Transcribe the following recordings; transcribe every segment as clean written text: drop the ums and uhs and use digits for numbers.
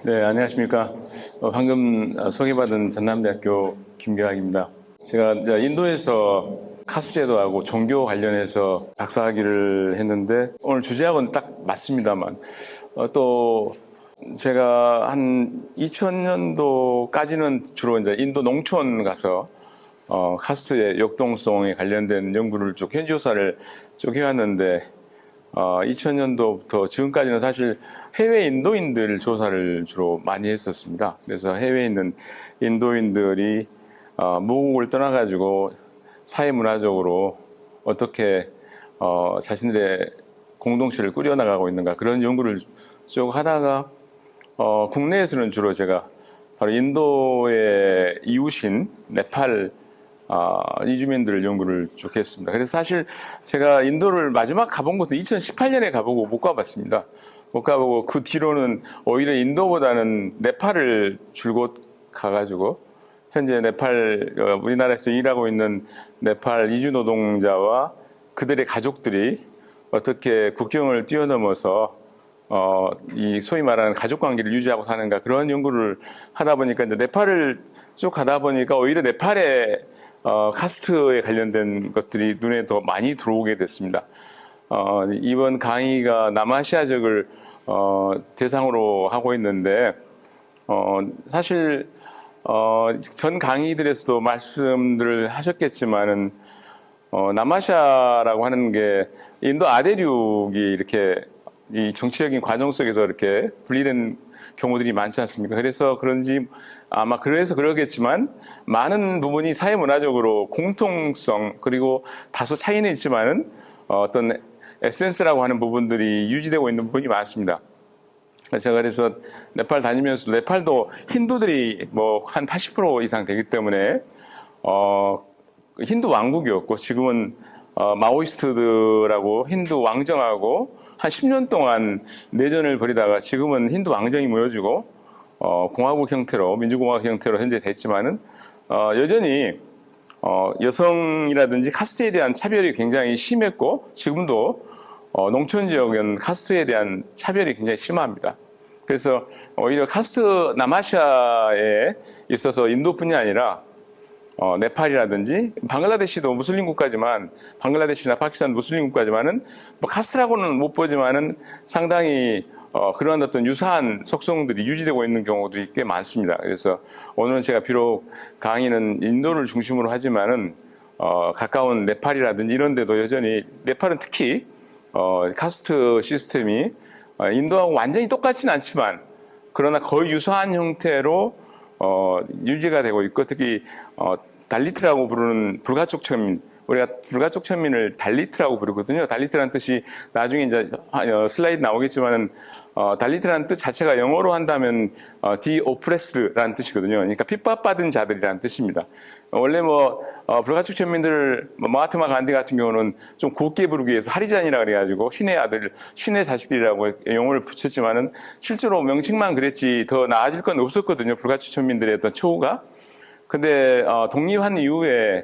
네, 안녕하십니까. 방금 소개받은 전남대학교 김경학입니다. 제가 이제 인도에서 카스트 제도하고 종교 관련해서 박사학위를 했는데 오늘 주제하고는 딱 맞습니다만 또 제가 한 2000년도까지는 주로 이제 인도 농촌 가서 카스트의 역동성에 관련된 연구를 쭉 현지조사를 쭉 해왔는데 2000년도부터 지금까지는 사실 해외 인도인들 조사를 주로 많이 했었습니다. 그래서 해외에 있는 인도인들이 모국을 떠나가지고 사회문화적으로 어떻게 자신들의 공동체를 꾸려나가고 있는가 그런 연구를 쭉 하다가 국내에서는 주로 제가 바로 인도의 이웃인 네팔 이주민들 연구를 쭉 했습니다. 그래서 사실 제가 인도를 마지막 가본 것도 2018년에 가보고 못 가봤습니다. 못 가보고 그 뒤로는 오히려 인도보다는 네팔을 줄곧 가가지고 현재 네팔 우리나라에서 일하고 있는 네팔 이주 노동자와 그들의 가족들이 어떻게 국경을 뛰어넘어서 이 소위 말하는 가족 관계를 유지하고 사는가 그런 연구를 하다 보니까 이제 네팔을 쭉 가다 보니까 오히려 네팔의 카스트에 관련된 것들이 눈에 더 많이 들어오게 됐습니다. 이번 강의가 남아시아적을 대상으로 하고 있는데 사실 전 강의들에서도 말씀들을 하셨겠지만은 남아시아라고 하는 게 인도 아대륙이 이렇게 이 정치적인 과정 속에서 이렇게 분리된 경우들이 많지 않습니까? 그래서 그런지 아마 그래서 그러겠지만 많은 부분이 사회문화적으로 공통성 그리고 다소 차이는 있지만은 어떤 에센스라고 하는 부분들이 유지되고 있는 부분이 많습니다. 제가 그래서 네팔 다니면서 네팔도 힌두들이 뭐 한 80% 이상 되기 때문에 힌두 왕국이었고 지금은 마오이스트들하고 힌두 왕정하고 한 10년 동안 내전을 벌이다가 지금은 힌두 왕정이 무너지고 공화국 형태로 민주공화국 형태로 현재 됐지만은 여전히 여성이라든지 카스트에 대한 차별이 굉장히 심했고 지금도 농촌 지역은 카스트에 대한 차별이 굉장히 심합니다. 그래서 오히려 카스트 남아시아에 있어서 인도뿐이 아니라 네팔이라든지 방글라데시도 무슬림 국가지만 방글라데시나 파키스탄 무슬림 국가지만은 뭐 카스트라고는 못 보지만은 상당히 그런 어떤 유사한 속성들이 유지되고 있는 경우들이 꽤 많습니다. 그래서 오늘은 제가 비록 강의는 인도를 중심으로 하지만은 가까운 네팔이라든지 이런 데도 여전히 네팔은 특히 카스트 시스템이 인도하고 완전히 똑같지는 않지만 그러나 거의 유사한 형태로 유지가 되고 있고 특히 달리트라고 부르는 불가촉 천민 우리가 불가촉 천민을 달리트라고 부르거든요. 달리트라는 뜻이 나중에 이제 슬라이드 나오겠지만은 달리트라는 뜻 자체가 영어로 한다면 the oppressed라는 뜻이거든요. 그러니까 핍박받은 자들이라는 뜻입니다. 원래 불가촉 천민들을 마하트마 간디 같은 경우는 좀 곱게 부르기 위해서 하리잔이라 그래가지고 신의 아들, 신의 자식들이라고 용어를 붙였지만은 실제로 명칭만 그랬지 더 나아질 건 없었거든요. 불가촉 천민들의 어떤 처우가. 근데 독립한 이후에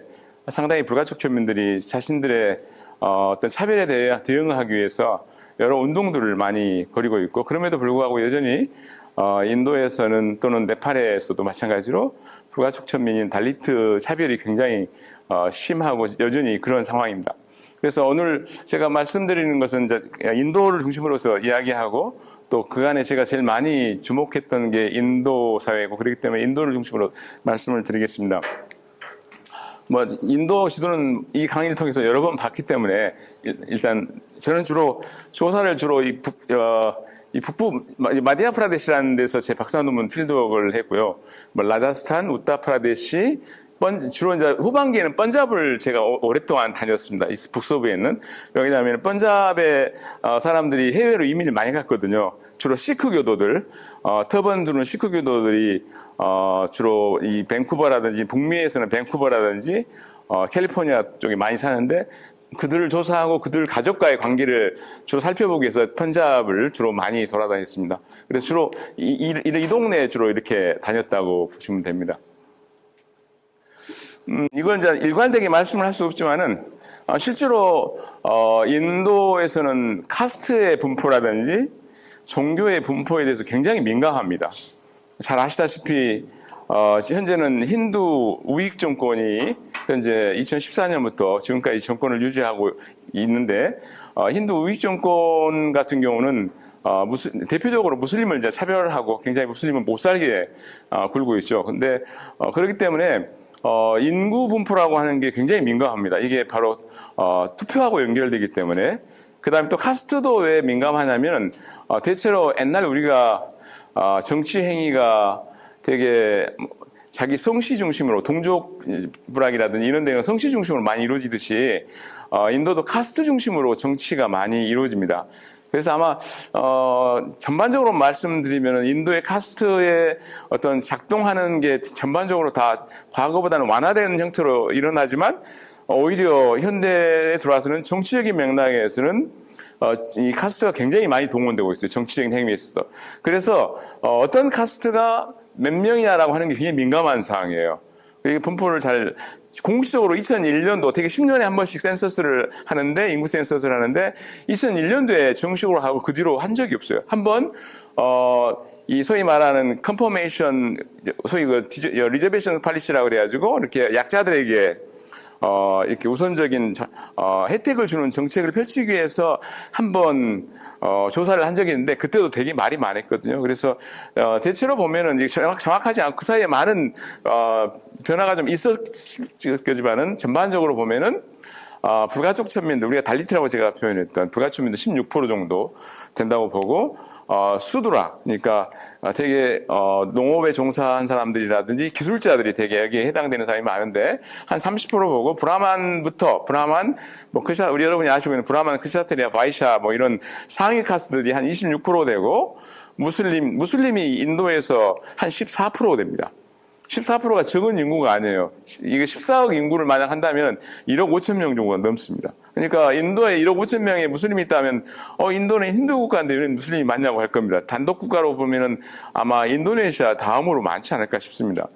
상당히 불가촉 천민들이 자신들의 어떤 차별에 대해 대응하기 위해서 여러 운동들을 많이 벌이고 있고 그럼에도 불구하고 여전히 인도에서는 또는 네팔에서도 마찬가지로 불가촉 천민인 달리트 차별이 굉장히 심하고 여전히 그런 상황입니다. 그래서 오늘 제가 말씀드리는 것은 이제 인도를 중심으로서 이야기하고 또 그간에 제가 제일 많이 주목했던 게 인도 사회고 그렇기 때문에 인도를 중심으로 말씀을 드리겠습니다. 인도 지도는 이 강의를 통해서 여러 번 봤기 때문에 일단 저는 조사를 주로 이 북부 마디아프라데시라는 데서 제 박사 논문 필드웍을 했고요. 라자스탄, 우타프라데시, 주로 이제 후반기에는 펀잡을 제가 오랫동안 다녔습니다. 이 북서부에 있는 왜냐하면 펀잡의 사람들이 해외로 이민을 많이 갔거든요. 주로 시크 교도들, 터번 두는 시크 교도들이 주로 이 밴쿠버라든지 북미에서는 밴쿠버라든지 캘리포니아 쪽에 많이 사는데 그들을 조사하고 그들 가족과의 관계를 주로 살펴보기 위해서 펀잡을 주로 많이 돌아다녔습니다. 그래서 주로 이 동네에 주로 이렇게 다녔다고 보시면 됩니다. 이건 이제 일관되게 말씀을 할 수 없지만은 실제로 인도에서는 카스트의 분포라든지 종교의 분포에 대해서 굉장히 민감합니다. 잘 아시다시피 현재는 힌두 우익 정권이 현재 2014년부터 지금까지 정권을 유지하고 있는데 힌두 우익 정권 같은 경우는 대표적으로 무슬림을 이제 차별하고 굉장히 무슬림을 못 살게 굴고 있죠. 근데 그렇기 때문에 인구 분포라고 하는 게 굉장히 민감합니다. 이게 바로 투표하고 연결되기 때문에. 그다음에 또 카스트도 왜 민감하냐면 대체로 옛날 우리가 정치 행위가 되게 자기 성씨 중심으로 동족 불악이라든지 이런 데가 성씨 중심으로 많이 이루어지듯이 인도도 카스트 중심으로 정치가 많이 이루어집니다. 그래서 아마 전반적으로 말씀드리면 인도의 카스트의 어떤 작동하는 게 전반적으로 다 과거보다는 완화된 형태로 일어나지만 오히려 현대에 들어와서는 정치적인 맥락에서는 이 카스트가 굉장히 많이 동원되고 있어요. 정치적인 행위에 있어서. 그래서 어떤 카스트가 몇 명이냐라고 하는 게 굉장히 민감한 사항이에요. 그리고 분포를 잘 공식적으로 2001년도 되게 10년에 한 번씩 센서스를 하는데 인구 센서스를 하는데 2001년도에 정식으로 하고 그 뒤로 한 적이 없어요. 한번 이 소위 말하는 컨퍼메이션 소위 그 리저베이션 팔리시라고 그래가지고 이렇게 약자들에게 이렇게 우선적인 혜택을 주는 정책을 펼치기 위해서 한번 조사를 한 적이 있는데 그때도 되게 말이 많았거든요. 그래서 대체로 보면은 이제 정확하지 않고 그 사이에 많은 변화가 좀 있었겠지만은 전반적으로 보면은 불가촉 천민들 우리가 달리트라고 제가 표현했던 불가촉 천민들 16% 정도 된다고 보고 수두락 그러니까 되게 농업에 종사한 사람들이라든지 기술자들이 되게 여기에 해당되는 사람이 많은데 한 30% 보고 브라만 뭐 우리 여러분이 아시고 있는 브라만 크샤트리아 바이샤 뭐 이런 상위 카스트들이 한 26% 되고 무슬림이 인도에서 한 14% 됩니다. 14%가 적은 인구가 아니에요. 이게 14억 인구를 만약 한다면 1억 5천 명 정도가 넘습니다. 그러니까 인도에 1억 5천 명의 무슬림이 있다면 인도는 힌두 국가인데 왜 무슬림이 많냐고 할 겁니다. 단독 국가로 보면은 아마 인도네시아 다음으로 많지 않을까 싶습니다.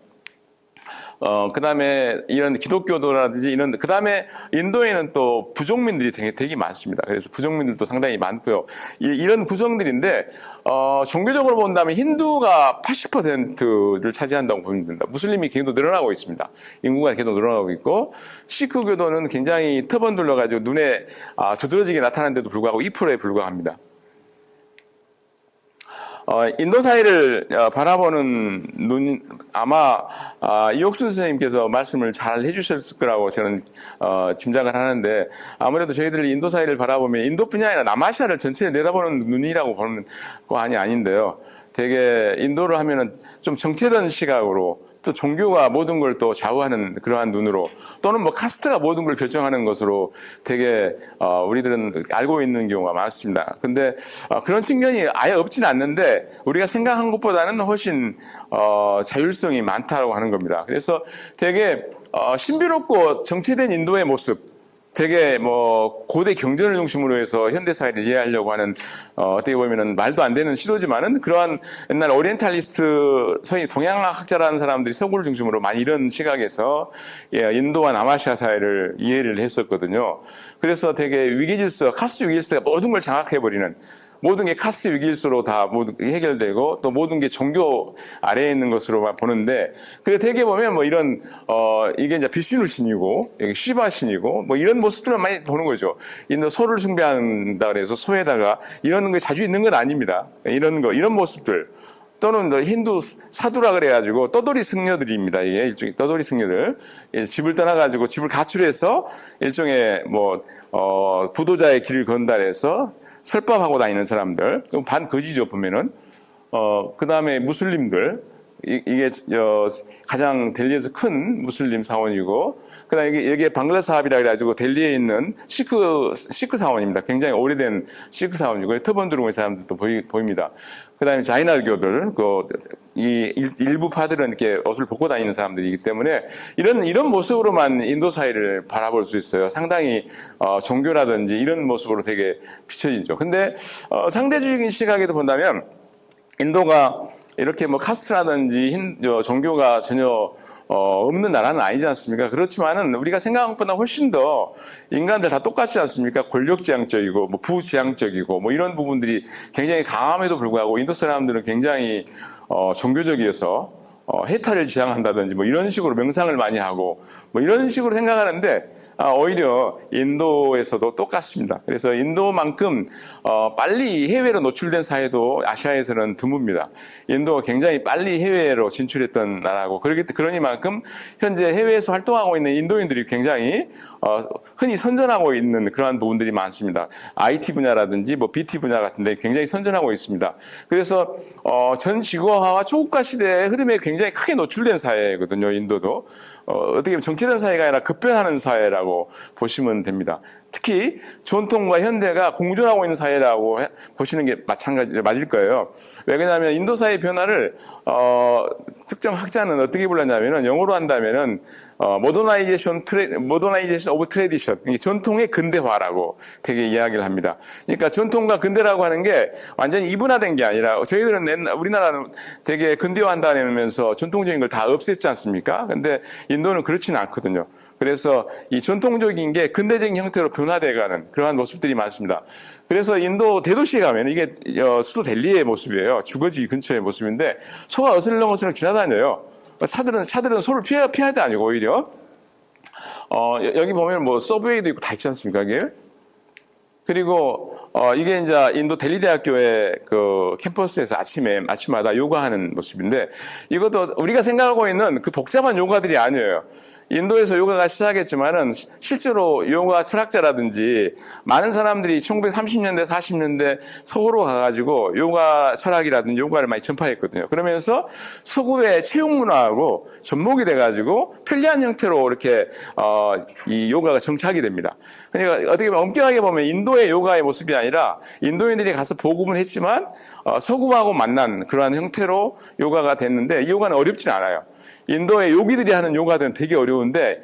그 다음에 이런 기독교도라든지 그 다음에 인도에는 또 부족민들이 되게 많습니다. 그래서 부족민들도 상당히 많고요. 이런 구성들인데, 종교적으로 본다면 힌두가 80%를 차지한다고 보면 됩니다. 무슬림이 계속 늘어나고 있습니다. 인구가 계속 늘어나고 있고, 시크교도는 굉장히 터번 둘러가지고 눈에 두드러지게 나타나는데도 불구하고 2%에 불과합니다. 인도 사회를 바라보는 눈, 아마, 이옥순 선생님께서 말씀을 잘 해주셨을 거라고 저는, 짐작을 하는데, 아무래도 저희들이 인도 사회를 바라보면 인도뿐이 아니라 남아시아를 전체에 내다보는 눈이라고 보는 거 아닌데요. 되게 인도를 하면은 좀 정체된 시각으로 또 종교가 모든 걸 또 좌우하는 그러한 눈으로 또는 뭐 카스트가 모든 걸 결정하는 것으로 되게 우리들은 알고 있는 경우가 많습니다. 근데 그런 측면이 아예 없지는 않는데 우리가 생각한 것보다는 훨씬 자율성이 많다고 하는 겁니다. 그래서 되게 신비롭고 정체된 인도의 모습 되게 뭐 고대 경전을 중심으로 해서 현대 사회를 이해하려고 하는 어떻게 보면은 말도 안 되는 시도지만은 그러한 옛날 오리엔탈리스트 소위 동양학 학자라는 사람들이 서구를 중심으로 많이 이런 시각에서 인도와 남아시아 사회를 이해를 했었거든요. 그래서 되게 위기질서, 카스트 위기질서가 모든 걸 장악해버리는 모든 게 카스트 위기질서로 다 모두 해결되고 또 모든 게 종교 아래에 있는 것으로만 보는데 그게 되게 보면 뭐 이런 이게 이제 비슈누 신이고 여기 시바 신이고 뭐 이런 모습들을 많이 보는 거죠. 인도 소를 숭배한다 그래서 소에다가 이런 게 자주 있는 건 아닙니다. 이런 모습들 또는 힌두 사두라 그래가지고 떠돌이 승려들입니다. 이게 일종의 떠돌이 승려들 집을 떠나가지고 집을 가출해서 일종의 뭐 부도자의 길을 건달해서 설법하고 다니는 사람들, 반거지죠, 보면은. 그 다음에 무슬림들, 이게, 가장 델리에서 큰 무슬림 사원이고, 그 다음에 여기에 방글라 사합이라 그래가지고 델리에 있는 시크 사원입니다. 굉장히 오래된 시크 사원이고, 터번두르고 있는 사람들도 보입니다. 그 다음에 자이나교들, 일부 파들은 이렇게 옷을 벗고 다니는 사람들이기 때문에 이런 모습으로만 인도 사회를 바라볼 수 있어요. 상당히, 종교라든지 이런 모습으로 되게 비춰지죠. 근데, 상대주의적인 시각에도 본다면 인도가 이렇게 뭐 카스트라든지 종교가 전혀 없는 나라는 아니지 않습니까? 그렇지만은 우리가 생각한 것보다 훨씬 더 인간들 다 똑같지 않습니까? 권력지향적이고, 뭐 부지향적이고, 뭐 이런 부분들이 굉장히 강함에도 불구하고 인도 사람들은 굉장히 종교적이어서 해탈을 지향한다든지 뭐 이런 식으로 명상을 많이 하고 뭐 이런 식으로 생각하는데 오히려 인도에서도 똑같습니다. 그래서 인도만큼 빨리 해외로 노출된 사회도 아시아에서는 드뭅니다. 인도가 굉장히 빨리 해외로 진출했던 나라고 그러니만큼 현재 해외에서 활동하고 있는 인도인들이 굉장히 흔히 선전하고 있는 그러한 부분들이 많습니다. IT 분야라든지 뭐 BT 분야 같은데 굉장히 선전하고 있습니다. 그래서 전 지구화와 초국가 시대의 흐름에 굉장히 크게 노출된 사회거든요. 인도도. 어떻게 보면 정체된 사회가 아니라 급변하는 사회라고 보시면 됩니다. 특히 전통과 현대가 공존하고 있는 사회라고 보시는 게 맞을 거예요. 왜냐하면 인도 사회 변화를 특정 학자는 어떻게 불렀냐면은 영어로 한다면은 모더나이제이션 오브 트래디션, 전통의 근대화라고 되게 이야기를 합니다. 그러니까 전통과 근대라고 하는 게 완전히 이분화된 게 아니라 저희들은 우리나라는 되게 근대화한다면서 전통적인 걸 다 없앴지 않습니까? 근데 인도는 그렇지는 않거든요. 그래서 이 전통적인 게 근대적인 형태로 변화돼가는 그러한 모습들이 많습니다. 그래서 인도 대도시에 가면 이게 수도 델리의 모습이에요. 주거지 근처의 모습인데 소가 어슬렁어슬렁 지나다녀요. 차들은 소를 피하도 아니고 오히려 여기 보면 뭐 서브웨이도 있고 다 있지 않습니까? 이게? 그리고 이게 이제 인도 델리 대학교의 그 캠퍼스에서 아침마다 요가하는 모습인데 이것도 우리가 생각하고 있는 그 복잡한 요가들이 아니에요. 인도에서 요가가 시작했지만은 실제로 요가 철학자라든지 많은 사람들이 1930년대, 40년대 서구로 가가지고 요가 철학이라든지 요가를 많이 전파했거든요. 그러면서 서구의 체육 문화하고 접목이 돼가지고 편리한 형태로 이렇게 이 요가가 정착이 됩니다. 그러니까 어떻게 보면 엄격하게 보면 인도의 요가의 모습이 아니라 인도인들이 가서 보급은 했지만 서구하고 만난 그러한 형태로 요가가 됐는데 이 요가는 어렵진 않아요. 인도의 요기들이 하는 요가들은 되게 어려운데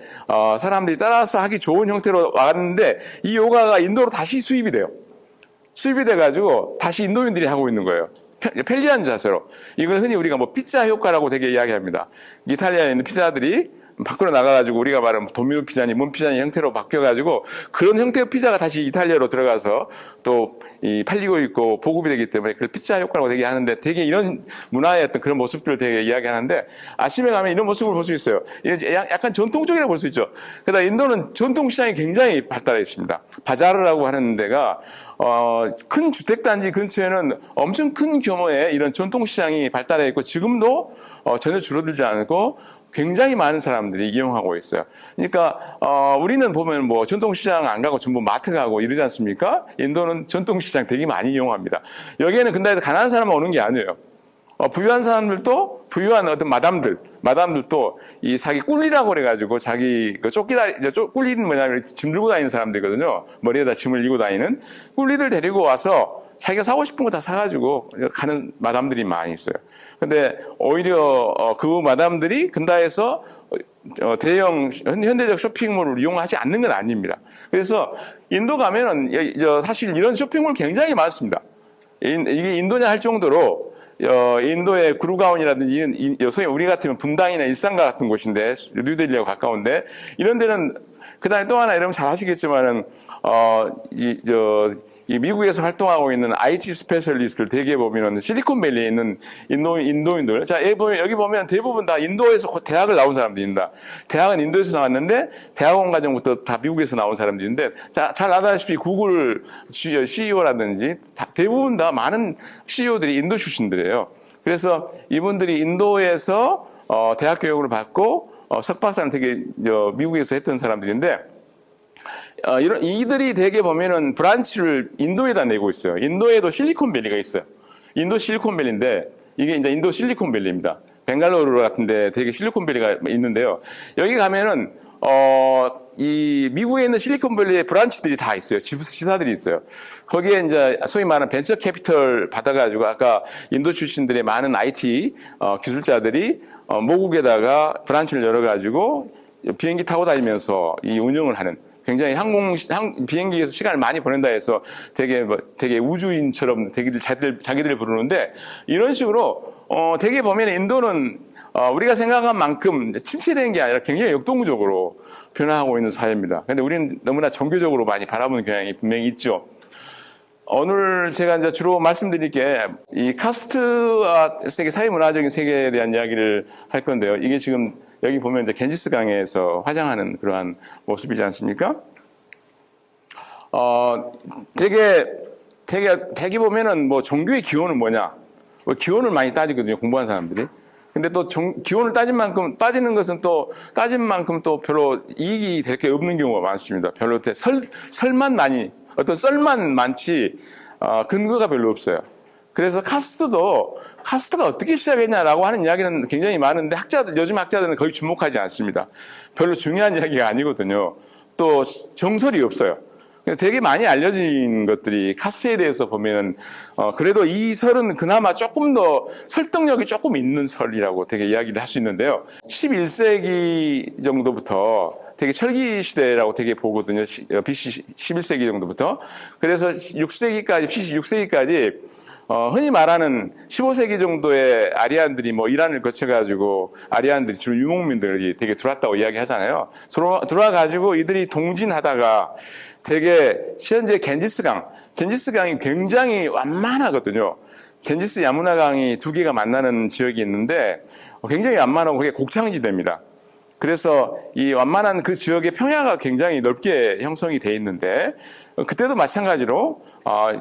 사람들이 따라서 하기 좋은 형태로 왔는데 이 요가가 인도로 다시 수입이 돼요. 수입이 돼가지고 다시 인도인들이 하고 있는 거예요. 편리한 자세로. 이걸 흔히 우리가 뭐 피자 효과라고 되게 이야기합니다. 이탈리아에 있는 피자들이 밖으로 나가가지고 우리가 말하는 도미노 피자니 뭔 피자니 형태로 바뀌어가지고 그런 형태의 피자가 다시 이탈리아로 들어가서 또 팔리고 있고 보급이 되기 때문에 그걸 피자 효과라고 되게 하는데 되게 이런 문화의 어떤 그런 모습들을 되게 이야기하는데 아침에 가면 이런 모습을 볼 수 있어요. 약간 전통적이라고 볼 수 있죠. 그러다 인도는 전통시장이 굉장히 발달해 있습니다. 바자르라고 하는 데가 큰 주택단지 근처에는 엄청 큰 규모의 이런 전통시장이 발달해 있고 지금도 전혀 줄어들지 않고 굉장히 많은 사람들이 이용하고 있어요. 그러니까 우리는 보면 뭐 전통시장 안 가고 전부 마트 가고 이러지 않습니까? 인도는 전통시장 되게 많이 이용합니다. 여기에는 근데 가난한 사람만 오는 게 아니에요. 부유한 사람들도 부유한 어떤 마담들도 이 자기 꿀리라고 그래가지고 자기 그 꿀리는 뭐냐면 짐 들고 다니는 사람들이거든요. 머리에다 짐을 지고 다니는 꿀리들 데리고 와서 자기가 사고 싶은 거 다 사가지고 가는 마담들이 많이 있어요. 근데 오히려 그 마담들이 근다에서 대형 현대적 쇼핑몰을 이용하지 않는 건 아닙니다. 그래서 인도 가면은 사실 이런 쇼핑몰 굉장히 많습니다. 이게 인도냐 할 정도로 인도의 구루가온이라든지 소위 우리 같으면 분당이나 일산가 같은 곳인데 뉴델리하고 가까운데 이런 데는 그다음에 또 하나 여러분 잘 아시겠지만은 이 미국에서 활동하고 있는 IT 스페셜리스트를 되게 보면은 실리콘밸리에 있는 인도인들. 자, 여기 보면 대부분 다 인도에서 대학을 나온 사람들입니다. 대학은 인도에서 나왔는데 대학원 과정부터 다 미국에서 나온 사람들인데 잘 아다시피 구글 CEO라든지 대부분 다 많은 CEO들이 인도 출신들이에요. 그래서 이분들이 인도에서 대학 교육을 받고 석박사는 되게 미국에서 했던 사람들인데 이들이 대개 보면은 브란치를 인도에다 내고 있어요. 인도에도 실리콘밸리가 있어요. 인도 실리콘밸리인데 이게 이제 인도 실리콘밸리입니다. 벵갈루루 같은데 되게 실리콘밸리가 있는데요. 여기 가면은 이 미국에 있는 실리콘밸리의 브란치들이 다 있어요. 지사들이 있어요. 거기에 이제 소위 말하는 벤처 캐피털 받아가지고 아까 인도 출신들의 많은 IT 기술자들이 모국에다가 브란치를 열어가지고 비행기 타고 다니면서 이 운영을 하는. 굉장히 비행기에서 시간을 많이 보낸다 해서 되게 우주인처럼 자기들 부르는데 이런 식으로 되게 보면 인도는 우리가 생각한 만큼 침체된 게 아니라 굉장히 역동적으로 변화하고 있는 사회입니다. 그런데 우리는 너무나 종교적으로 많이 바라보는 경향이 분명히 있죠. 오늘 제가 이제 주로 말씀드릴 게 이 카스트와 세계, 사회문화적인 세계에 대한 이야기를 할 건데요. 이게 지금 여기 보면 이제 겐지스 강에서 화장하는 그러한 모습이지 않습니까? 되게 보면은 뭐 종교의 기원은 뭐냐? 뭐 기원을 많이 따지거든요, 공부한 사람들이. 근데 또 기원을 따지는 것은 또 따진 만큼 또 별로 이익이 될 게 없는 경우가 많습니다. 별로 어떤 썰만 많지, 근거가 별로 없어요. 그래서 카스트가 어떻게 시작했냐라고 하는 이야기는 굉장히 많은데 요즘 학자들은 거의 주목하지 않습니다. 별로 중요한 이야기가 아니거든요. 또 정설이 없어요. 되게 많이 알려진 것들이 카스트에 대해서 보면 그래도 이 설은 그나마 조금 더 설득력이 조금 있는 설이라고 되게 이야기를 할 수 있는데요. 11세기 정도부터 되게 철기 시대라고 되게 보거든요. BC 11세기 정도부터. 그래서 6세기까지, BC 6세기까지 흔히 말하는 15세기 정도의 아리안들이 뭐 이란을 거쳐가지고 아리안들이 주로 유목민들이 되게 들어왔다고 이야기하잖아요. 들어와가지고 이들이 동진하다가 되게 현재 겐지스강이 굉장히 완만하거든요. 겐지스 야무나강이 두 개가 만나는 지역이 있는데 굉장히 완만하고 그게 곡창지대입니다. 그래서 이 완만한 그 지역의 평야가 굉장히 넓게 형성이 돼 있는데 그때도 마찬가지로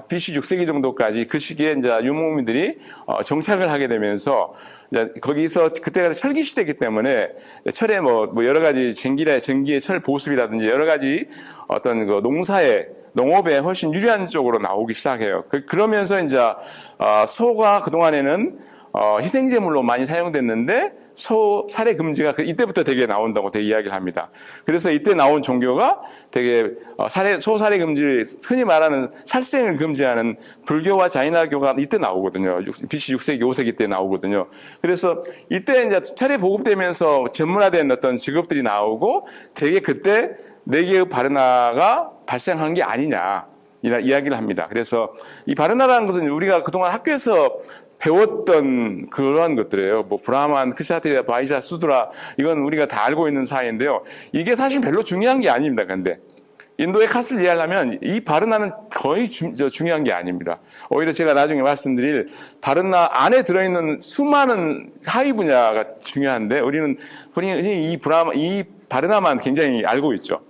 BC 6세기 정도까지 그 시기에 이제 유목민들이 정착을 하게 되면서 이제 거기서 그때가 철기 시대이기 때문에 철에 뭐 여러 가지 전기의 철 보습이라든지 여러 가지 어떤 그 농업에 훨씬 유리한 쪽으로 나오기 시작해요. 그러면서 이제 소가 그동안에는 희생제물로 많이 사용됐는데 소 살해 금지가 이때부터 되게 나온다고 되게 이야기를 합니다. 그래서 이때 나온 종교가 되게 소 살해 금지, 흔히 말하는 살생을 금지하는 불교와 자이나교가 이때 나오거든요. BC 6세기, 5세기 때 나오거든요. 그래서 이때 이제 차례 보급되면서 전문화된 어떤 직업들이 나오고 되게 그때 네 개의 바르나가 발생한 게 아니냐 이야기를 합니다. 그래서 이 바르나라는 것은 우리가 그동안 학교에서 배웠던 그러한 것들이에요. 뭐 브라만, 크샤트리아, 바이샤, 수드라 이건 우리가 다 알고 있는 사이인데요. 이게 사실 별로 중요한 게 아닙니다. 근데 인도의 카스를 이해하려면 이 바르나는 거의 중요한 게 아닙니다. 오히려 제가 나중에 말씀드릴 바르나 안에 들어있는 수많은 하위 분야가 중요한데 우리는 이 바르나만 굉장히 알고 있죠.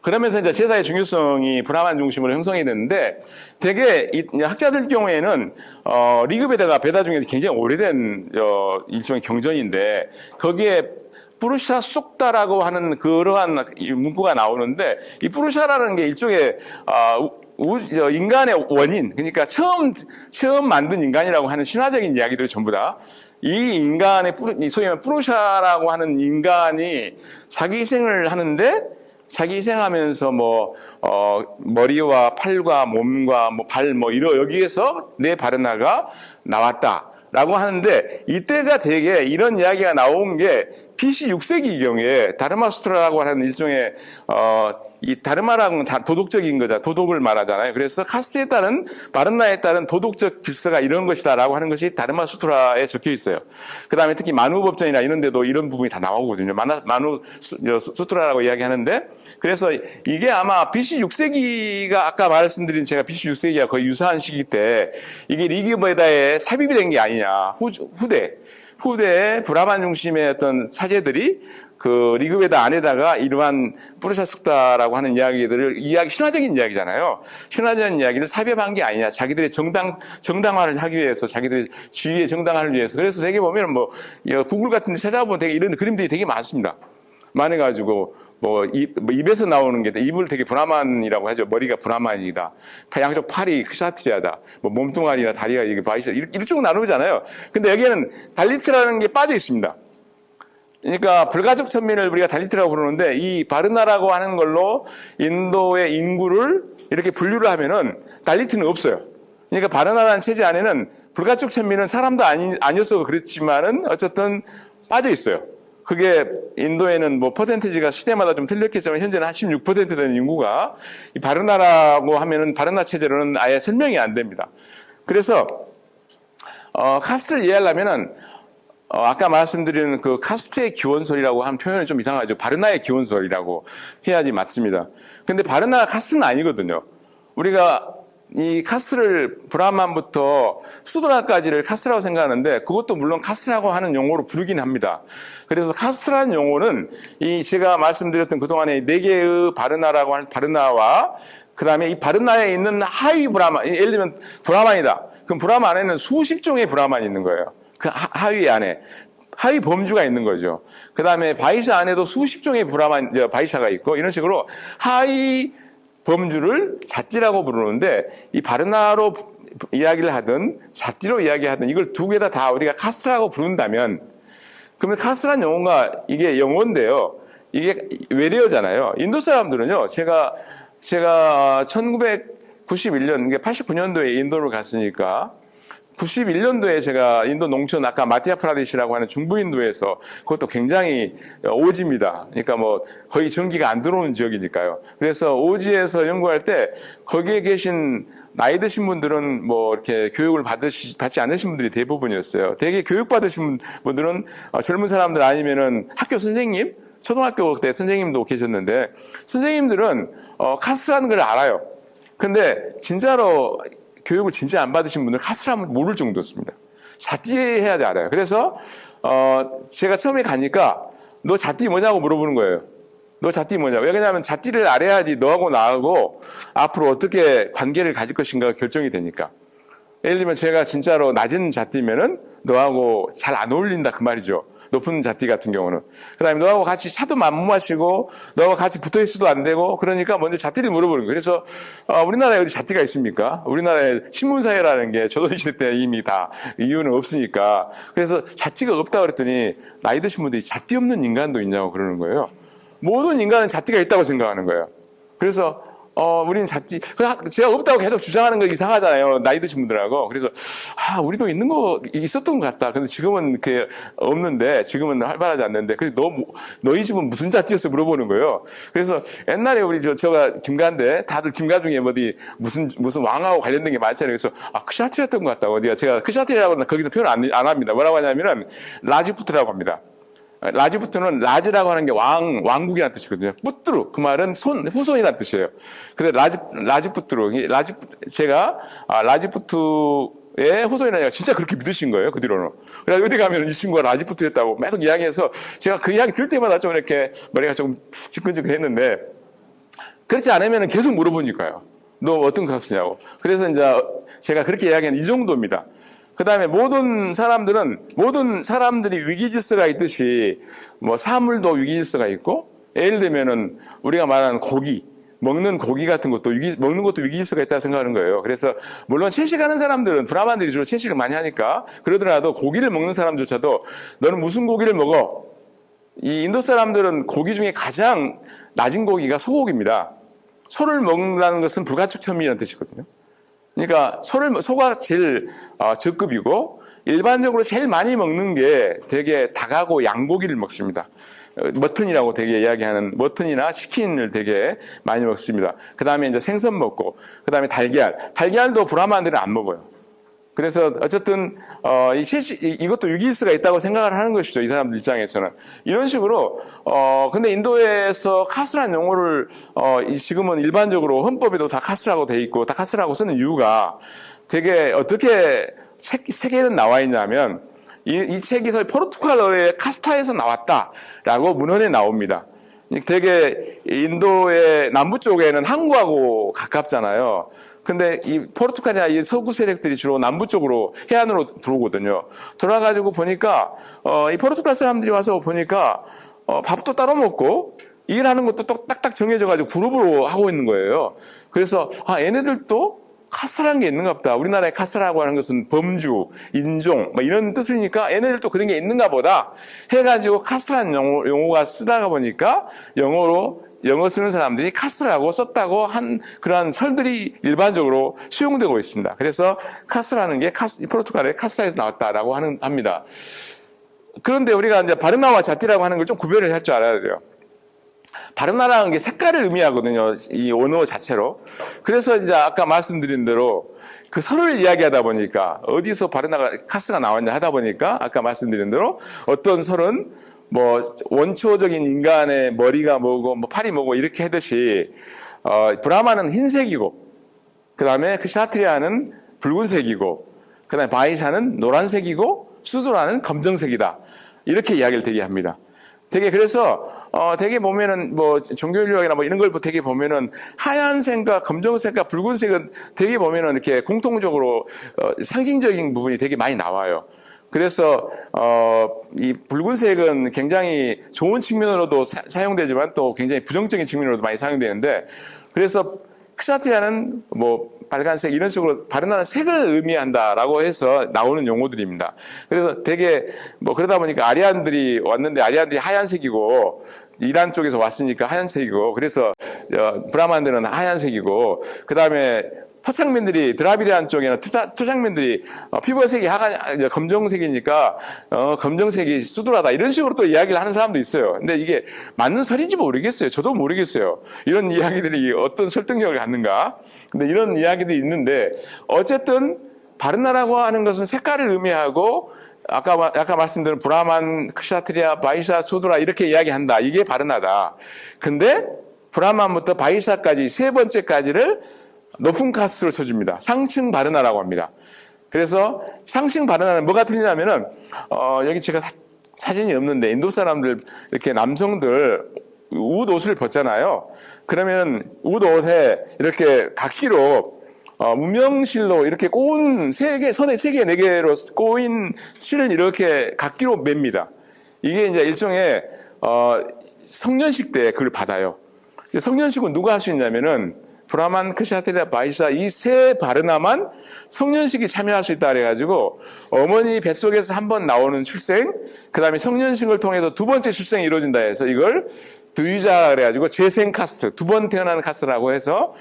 그러면서 이제 제사의 중요성이 브라만 중심으로 형성이 됐는데 되게 학자들 경우에는 리그베다가 베다 중에서 굉장히 오래된 일종의 경전인데 거기에 푸르샤 쑥다라고 하는 그러한 문구가 나오는데 이 푸르샤라는 게 일종의 인간의 원인, 그러니까 처음 만든 인간이라고 하는 신화적인 이야기들 전부 다 이 인간의 소위 말하는 푸르샤라고 하는 인간이 자기 희생을 하는데 자기 희생하면서 머리와 팔과 몸과 발 여기에서 내 바르나가 나왔다라고 하는데 이때가 되게 이런 이야기가 나온 게 BC 6세기경에 다르마수트라라고 하는 일종의 이 다르마라는 건 도덕적인 거죠. 도덕을 말하잖아요. 그래서 카스트에 따른 바르나에 따른 도덕적 질서가 이런 것이다라고 하는 것이 다르마수트라에 적혀 있어요. 그다음에 특히 만우법전이나 이런 데도 이런 부분이 다 나오거든요. 만우수트라라고 이야기하는데 그래서 이게 아마 BC 6세기가 아까 말씀드린 제가 BC 6세기와 거의 유사한 시기 때 이게 리그베다에 삽입이 된 게 아니냐. 후대에 브라만 중심의 어떤 사제들이 그 리그베다 안에다가 이러한 푸르샤 숫다라고 하는 신화적인 이야기잖아요. 신화적인 이야기를 삽입한 게 아니냐. 자기들의 정당화를 하기 위해서, 자기들의 지위의 정당화를 위해서. 그래서 되게 보면 구글 같은 데 찾아보면 되게 이런 그림들이 되게 많습니다. 많아가지고, 입에서 나오는 게, 입을 되게 브라만이라고 하죠. 머리가 브라만이다. 양쪽 팔이 크샤트리아다. 몸뚱아리나 다리가 이게 바이샤. 이렇게 쭉 나누잖아요. 근데 여기에는 달리트라는 게 빠져 있습니다. 그러니까 불가족 천민을 우리가 달리트라고 부르는데 이 바르나라고 하는 걸로 인도의 인구를 이렇게 분류를 하면은 달리트는 없어요. 그러니까 바르나라는 체제 안에는 불가족 천민은 사람도 아니어서 그렇지만은 어쨌든 빠져 있어요. 그게 인도에는 퍼센티지가 시대마다 좀 틀렸겠지만 현재는 한 16% 되는 인구가 이 바르나라고 하면은 바르나 체제로는 아예 설명이 안 됩니다. 그래서 카스트를 이해하려면은 아까 말씀드린 그 카스트의 기원설이라고 한 표현이 좀 이상하죠. 바르나의 기원설이라고 해야지 맞습니다. 근데 바르나가 카스트는 아니거든요. 우리가 이 카스를 브라만부터 수드라까지를 카스라고 생각하는데 그것도 물론 카스라고 하는 용어로 부르긴 합니다. 그래서 카스라는 용어는 이 제가 말씀드렸던 그동안에 네 개의 바르나라고 하는 바르나와 그 다음에 이 바르나에 있는 하위 브라만, 예를 들면 브라만이다. 그럼 브라만 안에는 수십 종의 브라만이 있는 거예요. 그 하위 안에. 하위 범주가 있는 거죠. 그 다음에 바이샤 안에도 수십 종의 바이샤가 있고 이런 식으로 하위 범주를 잣띠라고 부르는데 이 바르나로 이야기를 하든 잣띠로 이야기하든 이걸 두 개 다 우리가 카스라고 부른다면 그러면 카스라는 용어가 이게 영어인데요. 이게 외래어잖아요. 인도 사람들은요. 제가 1991년, 89년도에 인도를 갔으니까 91년도에 제가 인도 농촌 아까 마티아프라데시라고 하는 중부인도에서 그것도 굉장히 오지입니다. 그러니까 뭐 거의 전기가 안 들어오는 지역이니까요. 그래서 오지에서 연구할 때 거기에 계신 나이 드신 분들은 뭐 이렇게 교육을 받지 않으신 분들이 대부분이었어요. 되게 교육받으신 분들은 젊은 사람들 아니면은 학교 선생님, 초등학교 때 선생님도 계셨는데 선생님들은 카스라는 걸 알아요. 근데 진짜로 교육을 진짜 안 받으신 분들 카스라면 모를 정도였습니다. 잣띠 해야 돼 알아요. 그래서 제가 처음에 가니까 너 잣띠 뭐냐고 물어보는 거예요. 너 잣띠 뭐냐고. 왜냐하면 잣띠를 알아야지 너하고 나하고 앞으로 어떻게 관계를 가질 것인가가 결정이 되니까. 예를 들면 제가 진짜로 낮은 잣띠면은 너하고 잘 안 어울린다 그 말이죠. 높은 잣띠 같은 경우는. 그 다음에 너하고 같이 차도 못 마시고, 너하고 같이 붙어 있어도 안 되고, 그러니까 먼저 잣띠를 물어보는 거예요. 그래서, 우리나라에 어디 잣띠가 있습니까? 우리나라에 신문사회라는 게 조선시대 때 이미 다 이유는 없으니까. 그래서 잣띠가 없다고 그랬더니, 나이 드신 분들이 잣띠 없는 인간도 있냐고 그러는 거예요. 모든 인간은 잣띠가 있다고 생각하는 거예요. 그래서, 우리는 잣띠, 제가 없다고 계속 주장하는 거 이상하잖아요. 나이 드신 분들하고. 그래서, 우리도 있는 거, 있었던 것 같다. 근데 지금은 그게 없는데, 지금은 활발하지 않는데, 근데 너희 집은 무슨 잣띠였어? 물어보는 거예요. 그래서 옛날에 제가 김가인데, 다들 김가 중에 무슨 왕하고 관련된 게 많잖아요. 그래서, 크샤트리였던 것 같다. 제가 크샤트리라고는 거기서 표현 안 합니다. 뭐라고 하냐면은, 라지푸트라고 합니다. 라지푸트는 라지라고 하는 게 왕국이라는 뜻이거든요. 뿌뚜루 그 말은 후손이라는 뜻이에요. 근데 라지푸트루 제가 라지푸트의 후손이라니까 진짜 그렇게 믿으신 거예요. 그 뒤로는. 그래서 어디 가면 이 친구가 라지푸트였다고 계속 이야기해서 제가 그 이야기 들을 때마다 좀 이렇게 머리가 좀 지끈지끈했는데 그렇지 않으면 계속 물어보니까요. 너 어떤 가수냐고. 그래서 이제 제가 그렇게 이야기한 이 정도입니다. 그 다음에 모든 사람들이 위기질서가 있듯이, 사물도 위기질서가 있고, 예를 들면은, 우리가 말하는 먹는 고기 같은 것도 먹는 것도 위기질서가 있다고 생각하는 거예요. 그래서, 물론 채식하는 사람들은, 브라만들이 주로 채식을 많이 하니까, 그러더라도 고기를 먹는 사람조차도, 너는 무슨 고기를 먹어? 이 인도 사람들은 고기 중에 가장 낮은 고기가 소고기입니다. 소를 먹는다는 것은 불가촉 첨이라는 뜻이거든요. 그러니까 소가 제일 적급이고 일반적으로 제일 많이 먹는 게 되게 닭하고 양고기를 먹습니다. 머튼이라고 되게 이야기하는 머튼이나 치킨을 되게 많이 먹습니다. 그 다음에 이제 생선 먹고 그 다음에 달걀도 브라만들은 안 먹어요. 그래서 어쨌든 이것도 위기질서가 있다고 생각을 하는 것이죠. 이 사람들 입장에서는. 이런 식으로 근데 인도에서 카스라는 용어를 지금은 일반적으로 헌법에도 다 카스라고 돼 있고 다 카스라고 쓰는 이유가 되게 어떻게 책에는 나와 있냐면 이 책에서 포르투갈어의 카스타에서 나왔다라고 문헌에 나옵니다. 되게 인도의 남부 쪽에는 한국하고 가깝잖아요. 근데 이 포르투갈이나 이 서구 세력들이 주로 남부 쪽으로 해안으로 들어오거든요. 들어와가지고 보니까 이 포르투갈 사람들이 와서 보니까 밥도 따로 먹고 일하는 것도 또 딱딱 정해져가지고 그룹으로 하고 있는 거예요. 그래서 얘네들도 카스라는 게 있는가 보다. 우리나라의 카스라고 하는 것은 범주, 인종 이런 뜻이니까 얘네들도 그런 게 있는가 보다 해가지고 카스라는 용어가 쓰다가 보니까 영어 쓰는 사람들이 카스라고 썼다고 한 그러한 설들이 일반적으로 수용되고 있습니다. 그래서 카스라는 게 포르투갈의 카스라에서 나왔다라고 합니다. 그런데 우리가 이제 바르나와 잣띠라고 하는 걸 좀 구별을 할 줄 알아야 돼요. 바르나라는 게 색깔을 의미하거든요. 이 언어 자체로. 그래서 이제 아까 말씀드린 대로 그 설을 이야기하다 보니까 어디서 바르나가 카스가 나왔냐 하다 보니까 아까 말씀드린 대로 어떤 설은 뭐 원초적인 인간의 머리가 뭐고 뭐 팔이 뭐고 이렇게 하듯이 브라마는 흰색이고 그다음에 kshatriya는 붉은색이고 그다음에 바이샤는 노란색이고 수드라는 검정색이다. 이렇게 이야기를 되게 합니다. 되게 그래서 되게 보면은 뭐 종교인류학이나 뭐 이런 걸 되게 보면은 하얀색과 검정색과 붉은색은 되게 보면은 이렇게 공통적으로 상징적인 부분이 되게 많이 나와요. 그래서 이 붉은색은 굉장히 좋은 측면으로도 사용되지만 또 굉장히 부정적인 측면으로도 많이 사용되는데 그래서 kshatriya는 뭐 빨간색 이런 식으로 바르나는 색을 의미한다라고 해서 나오는 용어들입니다. 그래서 되게 뭐 그러다 보니까 아리안들이 왔는데 아리안들이 하얀색이고 이란 쪽에서 왔으니까 하얀색이고 그래서 브라만들은 하얀색이고 그다음에 토착민들이 드라비디안 쪽에는 토착민들이 피부의 색이 검정색이니까 검정색이 수두라다 이런 식으로 또 이야기를 하는 사람도 있어요. 근데 이게 맞는 설인지 모르겠어요. 저도 모르겠어요. 이런 이야기들이 어떤 설득력을 갖는가. 근데 이런 이야기들이 있는데 어쨌든 바르나라고 하는 것은 색깔을 의미하고 아까 말씀드린 브라만, kshatriya, 바이샤, 수드라 이렇게 이야기한다. 이게 바르나다. 근데 브라만부터 바이샤까지 세 번째까지를 높은 카스트로 쳐줍니다. 상층 바르나라고 합니다. 그래서 상층 바르나는 뭐가 틀리냐면은 여기 제가 사진이 없는데 인도 사람들 이렇게 남성들 옷 옷을 벗잖아요. 그러면 옷 옷에 이렇게 각기로 무명실로 이렇게 꼬운 선에 3개, 4개로 꼬인 실을 이렇게 각기로 맵니다. 이게 이제 일종의 성년식 때 그걸 받아요. 성년식은 누가 할 수 있냐면은 브라만, kshatriya, 바이샤 이 세 바르나만 성년식이 참여할 수 있다 그래가지고 어머니 뱃속에서 한 번 나오는 출생, 그 다음에 성년식을 통해서 두 번째 출생이 이루어진다 해서 이걸 드위자 그래가지고 재생 카스트, 두 번 태어나는 카스트라고 해서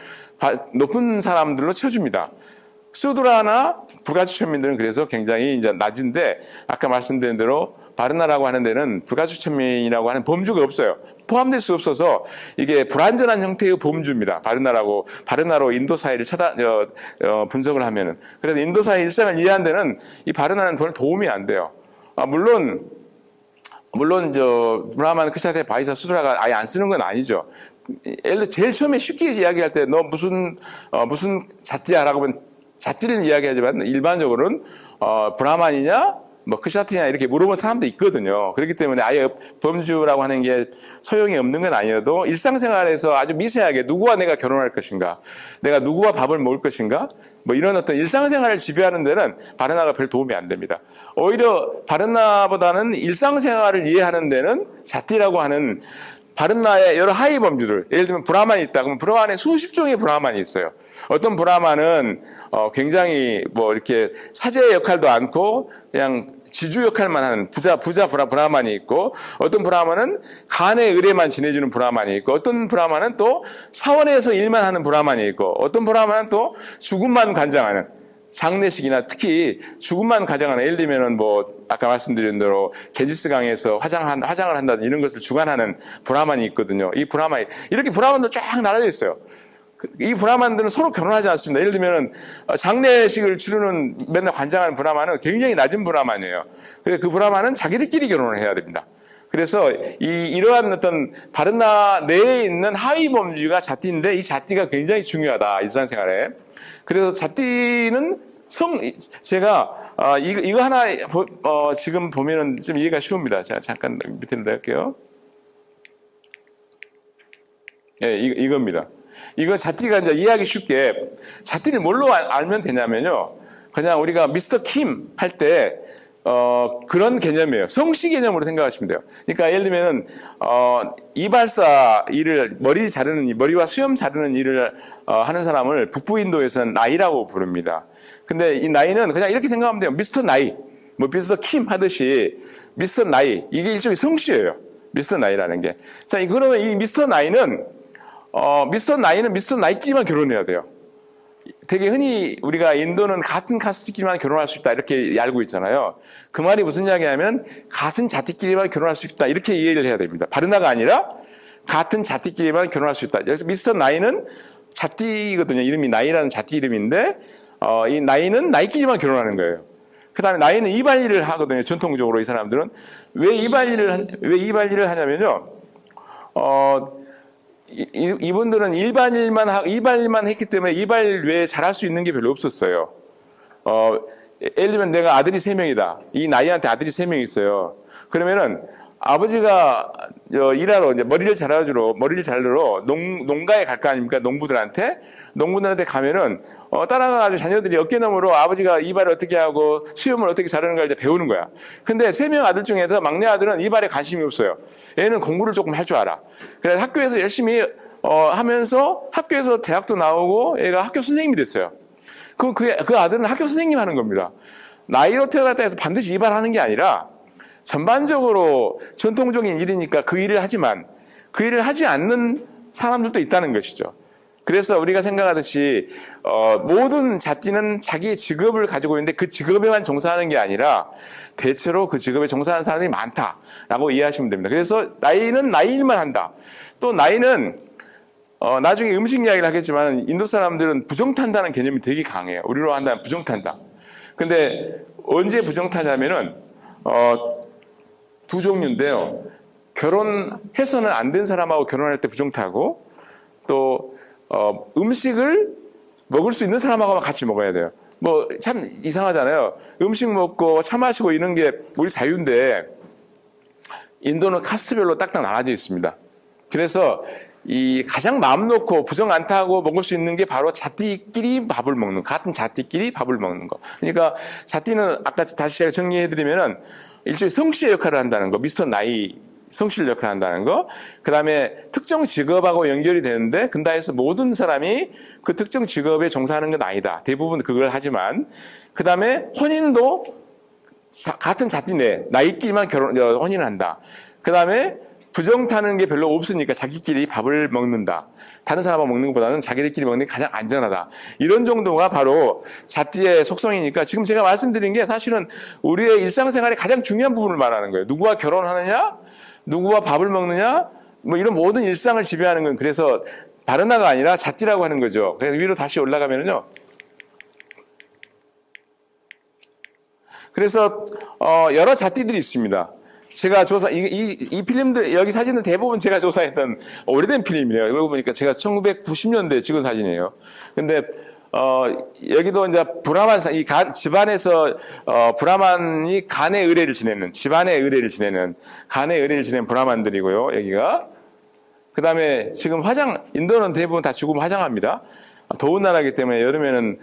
높은 사람들로 쳐줍니다. 수드라나 불가주천민들은 그래서 굉장히 이제 낮은데 아까 말씀드린 대로 바르나라고 하는 데는 불가주천민이라고 하는 범주가 없어요. 포함될 수 없어서 이게 불완전한 형태의 범주입니다. 바르나로 인도 사회를 분석을 하면은. 그래서 인도 사회 일상을 이해하는 데는 이 바르나는 별 도움이 안 돼요. 물론 브라만, kshatriya, 바이샤, 수드라가 아예 안 쓰는 건 아니죠. 예를 들어 제일 처음에 쉽게 이야기할 때 너 무슨 자띠야라고 하면 자띠를 이야기하지만 일반적으로는 브라만이냐 뭐 kshatriya냐 이렇게 물어본 사람도 있거든요. 그렇기 때문에 아예 범주라고 하는 게 소용이 없는 건 아니어도 일상생활에서 아주 미세하게 누구와 내가 결혼할 것인가, 내가 누구와 밥을 먹을 것인가, 뭐 이런 어떤 일상생활을 지배하는 데는 바르나가 별 도움이 안 됩니다. 오히려 바르나보다는 일상생활을 이해하는 데는 자띠라고 하는 바르나의 여러 하위 범주들, 예를 들면 브라만이 있다. 그러면 브라만에 수십 종의 브라만이 있어요. 어떤 브라만은 굉장히 뭐 이렇게 사제의 역할도 않고 그냥 지주 역할만 하는 부자 브라만이 있고, 어떤 브라만은 간의 의뢰만 지내주는 브라만이 있고, 어떤 브라만은 또 사원에서 일만 하는 브라만이 있고, 어떤 브라만은 또 죽음만 관장하는, 장례식이나 특히 죽음만 가장하는, 예를 들면은 뭐 아까 말씀드린 대로 겐지스강에서 화장을 한다든 이런 것을 주관하는 브라만이 있거든요. 이 브라만이 이렇게 브라만도 쫙 나눠져 있어요. 이 브라만들은 서로 결혼하지 않습니다. 예를 들면은 장례식을 치르는 맨날 관장하는 브라만은 굉장히 낮은 브라만이에요. 그래서 그 브라만은 자기들끼리 결혼을 해야 됩니다. 그래서 이러한 어떤 바르나 내에 있는 하위 범주가 자띠인데, 이 자띠가 굉장히 중요하다 일상생활에. 그래서 자띠는 제가 이거 하나 지금 보면은 좀 이해가 쉬웁니다. 제가 잠깐 밑으로 내릴게요. 예, 이겁니다. 이거 자띠가 이제 이해하기 쉽게, 자띠를 뭘로 알면 되냐면요, 그냥 우리가 미스터 킴 할 때 그런 개념이에요. 성씨 개념으로 생각하시면 돼요. 그러니까 예를 들면은 이발사 일을, 머리와 수염 자르는 일을 하는 사람을 북부 인도에서는 나이라고 부릅니다. 근데 이 나이는 그냥 이렇게 생각하면 돼요. 미스터 나이, 뭐 미스터 킴 하듯이 미스터 나이, 이게 일종의 성씨예요. 미스터 나이라는 게. 자, 그러면 이 미스터 나이는 미스터 나이끼리만 결혼해야 돼요. 되게 흔히 우리가 인도는 같은 카스트끼리만 결혼할 수 있다 이렇게 알고 있잖아요. 그 말이 무슨 이야기냐면 같은 자띠끼리만 결혼할 수 있다 이렇게 이해를 해야 됩니다. 바르나가 아니라 같은 자띠끼리만 결혼할 수 있다. 여기서 미스터 나이는 자띠거든요. 이름이 나이라는 자띠 이름인데 이 나이는 나이끼리만 결혼하는 거예요. 그 다음에 나이는 이발일을 하거든요. 전통적으로 이 사람들은. 왜 이발일을 하냐면요. 이분들은 이발일만 했기 때문에 이발 외에 잘할 수 있는 게 별로 없었어요. 예를 들면 내가 아들이 3명이다. 이 나이한테 아들이 3명 있어요. 그러면은 아버지가 일하러 이제 머리를 자르러 농가에 갈 거 아닙니까? 농부들한테 가면은 따라가가지고 자녀들이 어깨너머로 아버지가 이발을 어떻게 하고 수염을 어떻게 자르는가를 이제 배우는 거야. 근데 3명 아들 중에서 막내 아들은 이발에 관심이 없어요. 얘는 공부를 조금 할 줄 알아. 그래서 학교에서 열심히 하면서 학교에서 대학도 나오고 얘가 학교 선생님이 됐어요. 그럼 그 아들은 학교 선생님 하는 겁니다. 나이로 태어났다 해서 반드시 이발하는 게 아니라 전반적으로 전통적인 일이니까 그 일을 하지만 그 일을 하지 않는 사람들도 있다는 것이죠. 그래서 우리가 생각하듯이 모든 자띠는 자기 직업을 가지고 있는데 그 직업에만 종사하는 게 아니라 대체로 그 직업에 종사하는 사람들이 많다라고 이해하시면 됩니다. 그래서 나이는 나이 일만 한다. 또 나이는 나중에 음식 이야기를 하겠지만 인도 사람들은 부정탄다는 개념이 되게 강해요. 우리로 한다면 부정탄다. 근데 언제 부정타냐면은 두 종류인데요. 결혼해서는 안 된 사람하고 결혼할 때 부정타고 또 음식을 먹을 수 있는 사람하고만 같이 먹어야 돼요. 뭐 참 이상하잖아요. 음식 먹고 차 마시고 이런 게 우리 자유인데 인도는 카스트별로 딱딱 나눠져 있습니다. 그래서 이 가장 마음 놓고 부정 안 타고 먹을 수 있는 게 바로 자띠끼리 밥을 먹는, 같은 자띠끼리 밥을 먹는 거. 그러니까 자띠는 아까 다시 제가 정리해드리면은 일종의 성씨의 역할을 한다는 거, 미스터 나이 성씨의 역할을 한다는 거. 그 다음에 특정 직업하고 연결이 되는데 근다해서 모든 사람이 그 특정 직업에 종사하는 건 아니다. 대부분 그걸 하지만 그 다음에 혼인도 같은 자띠 내 나이끼리만 혼인을 한다. 그 다음에 부정 타는 게 별로 없으니까 자기끼리 밥을 먹는다. 다른 사람하고 먹는 것보다는 자기들끼리 먹는 게 가장 안전하다. 이런 정도가 바로 자띠의 속성이니까 지금 제가 말씀드린 게 사실은 우리의 일상생활의 가장 중요한 부분을 말하는 거예요. 누구와 결혼하느냐, 누구와 밥을 먹느냐, 뭐 이런 모든 일상을 지배하는 건 그래서 바르나가 아니라 자띠라고 하는 거죠. 그래서 위로 다시 올라가면은요. 그래서 여러 자띠들이 있습니다. 제가 이 필름들, 여기 사진은 대부분 제가 조사했던 오래된 필름이에요. 이러고 보니까 제가 1990년대 찍은 사진이에요. 근데, 여기도 이제 집안에서, 브라만이 간의 의례를 지내는, 집안의 의례를 지내는, 간의 의례를 지내는 브라만들이고요, 여기가. 그 다음에 지금 인도는 대부분 다 죽으면 화장합니다. 더운 나라이기 때문에 여름에는,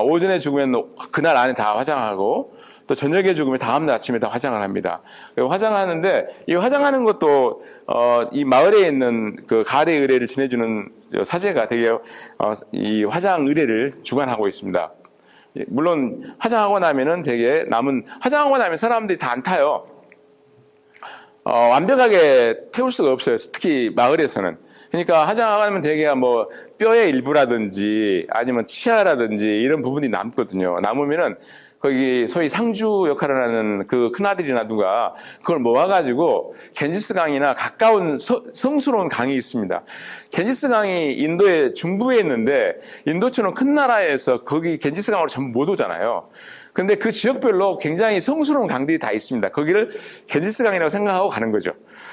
오전에 죽으면 그날 안에 다 화장하고, 또 저녁에 죽으면 다음날 아침에 다 화장을 합니다. 화장하는데 이 화장하는 것도 이 마을에 있는 그 가래 의례를 지내주는 사제가 되게 이 화장 의례를 주관하고 있습니다. 물론 화장하고 나면은 화장하고 나면 사람들이 다 안 타요. 완벽하게 태울 수가 없어요. 특히 마을에서는. 그러니까 화장하고 나면 되게 뭐 뼈의 일부라든지 아니면 치아라든지 이런 부분이 남거든요. 남으면은 거기 소위 상주 역할을 하는 그 큰아들이나 누가 그걸 모아가지고 겐지스 강이나 가까운 성스러운 강이 있습니다. 겐지스 강이 인도의 중부에 있는데 인도처럼 큰 나라에서 거기 겐지스 강으로 전부 못 오잖아요. 근데 그 지역별로 굉장히 성스러운 강들이 다 있습니다. 거기를 겐지스 강이라고 생각하고 가는 거죠.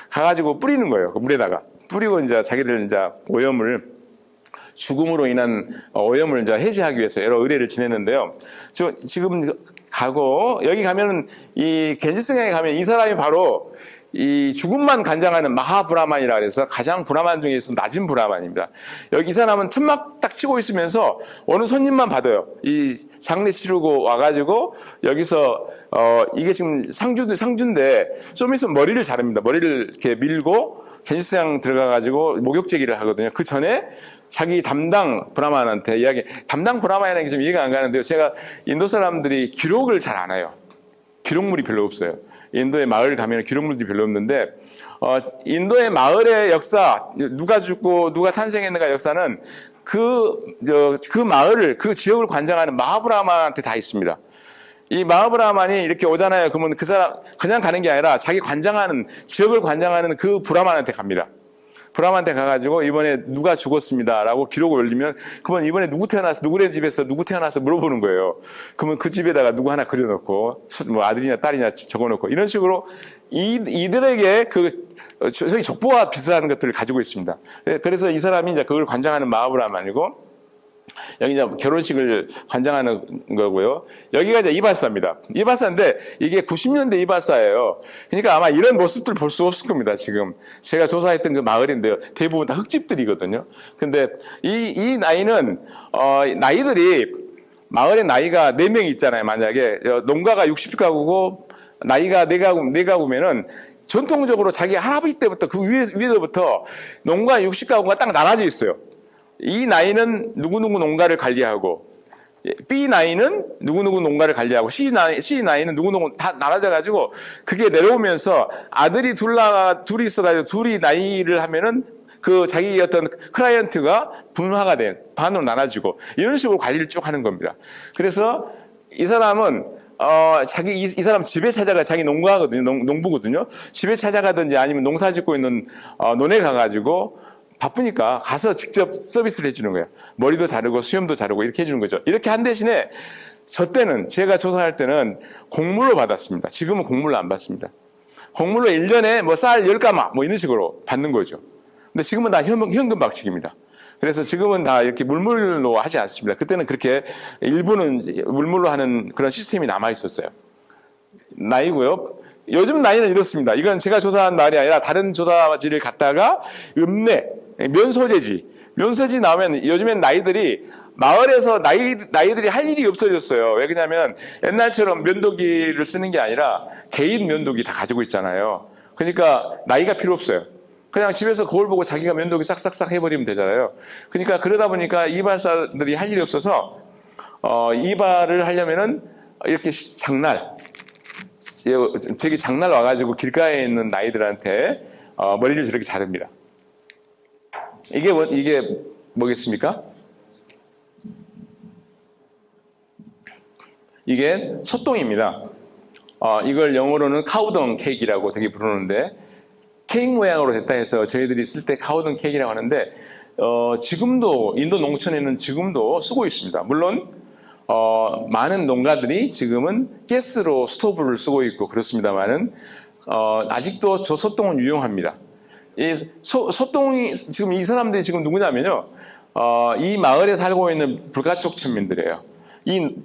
가가지고 뿌리는 거예요. 그 물에다가. 뿌리고 이제 자기들 이제 죽음으로 인한 오염을 이제 해제하기 위해서 여러 의례를 지냈는데요. 지금 가고, 여기 가면은, 이 겐지스강에 가면 이 사람이 바로 이 죽음만 관장하는 마하브라만이라 그래서 가장 브라만 중에서 낮은 브라만입니다. 여기 이 사람은 천막 딱 치고 있으면서 어느 손님만 받아요. 이 장례 치르고 와가지고 여기서, 이게 지금 상주인데 좀 있으면 머리를 자릅니다. 머리를 이렇게 밀고 겐지스강 들어가가지고 목욕제기를 하거든요. 그 전에 자기 담당 브라만한테 담당 브라만이라는 게 좀 이해가 안 가는데요. 제가 인도 사람들이 기록을 잘 안 해요. 기록물이 별로 없어요. 인도의 마을 가면 기록물들이 별로 없는데, 인도의 마을의 역사, 누가 죽고 누가 탄생했는가 역사는 그 지역을 관장하는 마하브라만한테 다 있습니다. 이 마하브라만이 이렇게 오잖아요. 그러면 그 사람, 그냥 가는 게 아니라 자기 지역을 관장하는 그 브라만한테 갑니다. 브람한테 가가지고 이번에 누가 죽었습니다라고 기록을 올리면 그러면 이번에 누구 태어났어, 누구네 집에서 누구 태어났어 물어보는 거예요. 그러면 그 집에다가 누구 하나 그려놓고 뭐 아들이냐 딸이냐 적어놓고 이런 식으로 이들에게 저희 족보와 비슷한 것들을 가지고 있습니다. 그래서 이 사람이 이제 그걸 관장하는 마하브람 아니고 여기 이제 결혼식을 관장하는 거고요. 여기가 이제 이발사입니다. 이발사인데 이게 90년대 이발사예요. 그러니까 아마 이런 모습들 볼 수 없을 겁니다. 지금 제가 조사했던 그 마을인데요. 대부분 다 흙집들이거든요. 근데 이 나이는 나이들이 마을의 나이가 4명이 있잖아요. 만약에 농가가 60가구고 나이가 4가구면은 전통적으로 자기 할아버지 때부터 그 위에서부터 농가 60가구가 딱 나눠져 있어요. 이 나이는 누구누구 농가를 관리하고 B 나이는 누구누구 농가를 관리하고 C 나이는 누구누구 다 나눠져가지고 그게 내려오면서 아들이 둘이 있어가지고 둘이 나이를 하면은 그 자기 어떤 클라이언트가 분화가 된 반으로 나눠지고 이런 식으로 관리를 쭉 하는 겁니다. 그래서 이 사람은 이 사람 집에 찾아가 자기 농가거든요. 농부거든요. 집에 찾아가든지 아니면 농사 짓고 있는 논에 가가지고 바쁘니까 가서 직접 서비스를 해주는 거예요. 머리도 자르고 수염도 자르고 이렇게 해주는 거죠. 이렇게 한 대신에 저 때는 제가 조사할 때는 곡물로 받았습니다. 지금은 곡물로 안 받습니다. 곡물로 1년에 뭐 쌀 10가마 뭐 이런 식으로 받는 거죠. 근데 지금은 다 현금 방식입니다. 그래서 지금은 다 이렇게 물물로 하지 않습니다. 그때는 그렇게 일부는 물물로 하는 그런 시스템이 남아 있었어요. 나이고요. 요즘 나이는 이렇습니다. 이건 제가 조사한 말이 아니라 다른 조사지를 갔다가 면소재지 나오면 요즘엔 나이들이 마을에서 나이들이 할 일이 없어졌어요. 왜 그러냐면 옛날처럼 면도기를 쓰는 게 아니라 개인 면도기 다 가지고 있잖아요. 그러니까 나이가 필요 없어요. 그냥 집에서 거울 보고 자기가 면도기 싹싹싹 해버리면 되잖아요. 그러니까 그러다 보니까 이발사들이 할 일이 없어서 이발을 하려면은 이렇게 장날 와가지고 길가에 있는 나이들한테 머리를 저렇게 자릅니다. 이게 뭐겠습니까? 이게 소똥입니다. 이걸 영어로는 카우덩 케이크라고 되게 부르는데 케이크 모양으로 됐다 해서 저희들이 쓸 때 카우덩 케이크라고 하는데 지금도 인도 농촌에는 지금도 쓰고 있습니다. 물론 많은 농가들이 지금은 가스로 스토브를 쓰고 있고 그렇습니다만은 아직도 저 소똥은 유용합니다. 이 소똥이 지금 이 사람들이 지금 누구냐면요, 이 마을에 살고 있는 불가촉 천민들이에요. 이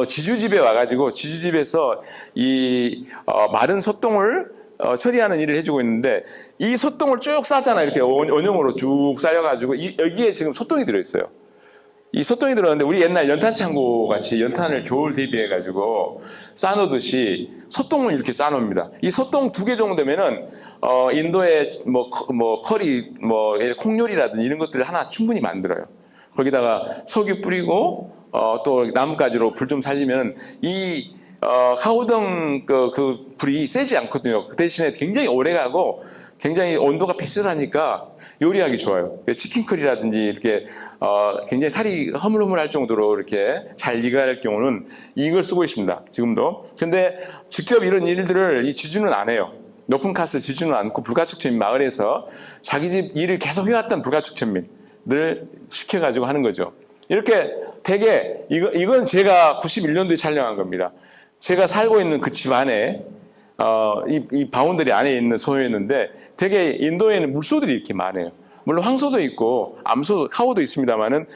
지주집에 와가지고 지주집에서 이 마른 소똥을 처리하는 일을 해주고 있는데 이 소똥을 쭉 싸잖아요. 이렇게 원형으로 쭉 쌓여가지고 여기에 지금 소똥이 들어있어요. 이 소똥이 들어있는데 우리 옛날 연탄창고 같이 연탄을 겨울 대비해가지고 싸놓듯이 소똥을 이렇게 싸놓습니다. 이 소똥 2개 정도면은 인도의 커리 콩요리라든지 이런 것들을 하나 충분히 만들어요. 거기다가 석유 뿌리고 또 나뭇가지로 불 좀 살리면 이 카우덩 그 불이 세지 않거든요. 그 대신에 굉장히 오래가고 굉장히 온도가 비슷하니까 요리하기 좋아요. 치킨 커리라든지 이렇게 굉장히 살이 허물허물할 정도로 이렇게 잘 익어갈 경우는 이걸 쓰고 있습니다. 지금도. 근데 직접 이런 일들을 이 지주는 안 해요. 높은 카스 지주는 않고 불가촉 천민 마을에서 자기 집 일을 계속 해왔던 불가촉 천민들 시켜가지고 하는 거죠. 이렇게 되게 이건 제가 91년도에 촬영한 겁니다. 제가 살고 있는 그 집 안에 이 바운더리 안에 있는 소유였는데 되게 인도에는 물소들이 이렇게 많아요. 물론 황소도 있고 암소, 카우도 있습니다만은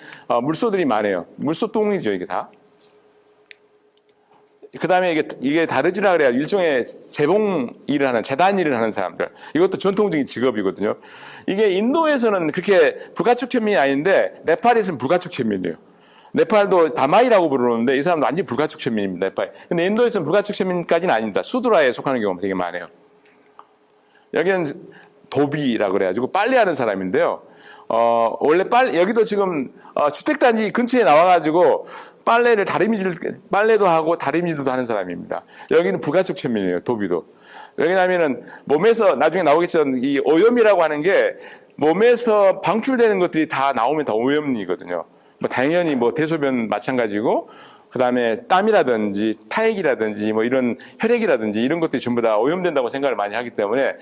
물소들이 많아요. 물소똥이죠 이게 다. 그 다음에 이게 다르지라 그래야 일종의 재봉 일을 하는, 재단 일을 하는 사람들. 이것도 전통적인 직업이거든요. 이게 인도에서는 그렇게 불가촉 천민이 아닌데, 네팔에서는 불가촉 천민이에요. 네팔도 다마이라고 부르는데, 이 사람도 완전히 불가촉 천민입니다, 네팔. 근데 인도에서는 불가촉 천민까지는 아닙니다. 수드라에 속하는 경우가 되게 많아요. 여기는 도비라고 그래가지고 빨래하는 사람인데요. 원래 여기도 지금, 주택단지 근처에 나와가지고, 빨래도 하고 다림질도 하는 사람입니다. 여기는 불가촉 천민이에요, 도비도. 왜냐하면은 몸에서 나중에 나오겠지만 이 오염이라고 하는 게 몸에서 방출되는 것들이 다 나오면 다 오염이거든요. 당연히 대소변 마찬가지고 그다음에 땀이라든지 타액이라든지 뭐 이런 혈액이라든지 이런 것들이 전부 다 오염된다고 생각을 많이 하기 때문에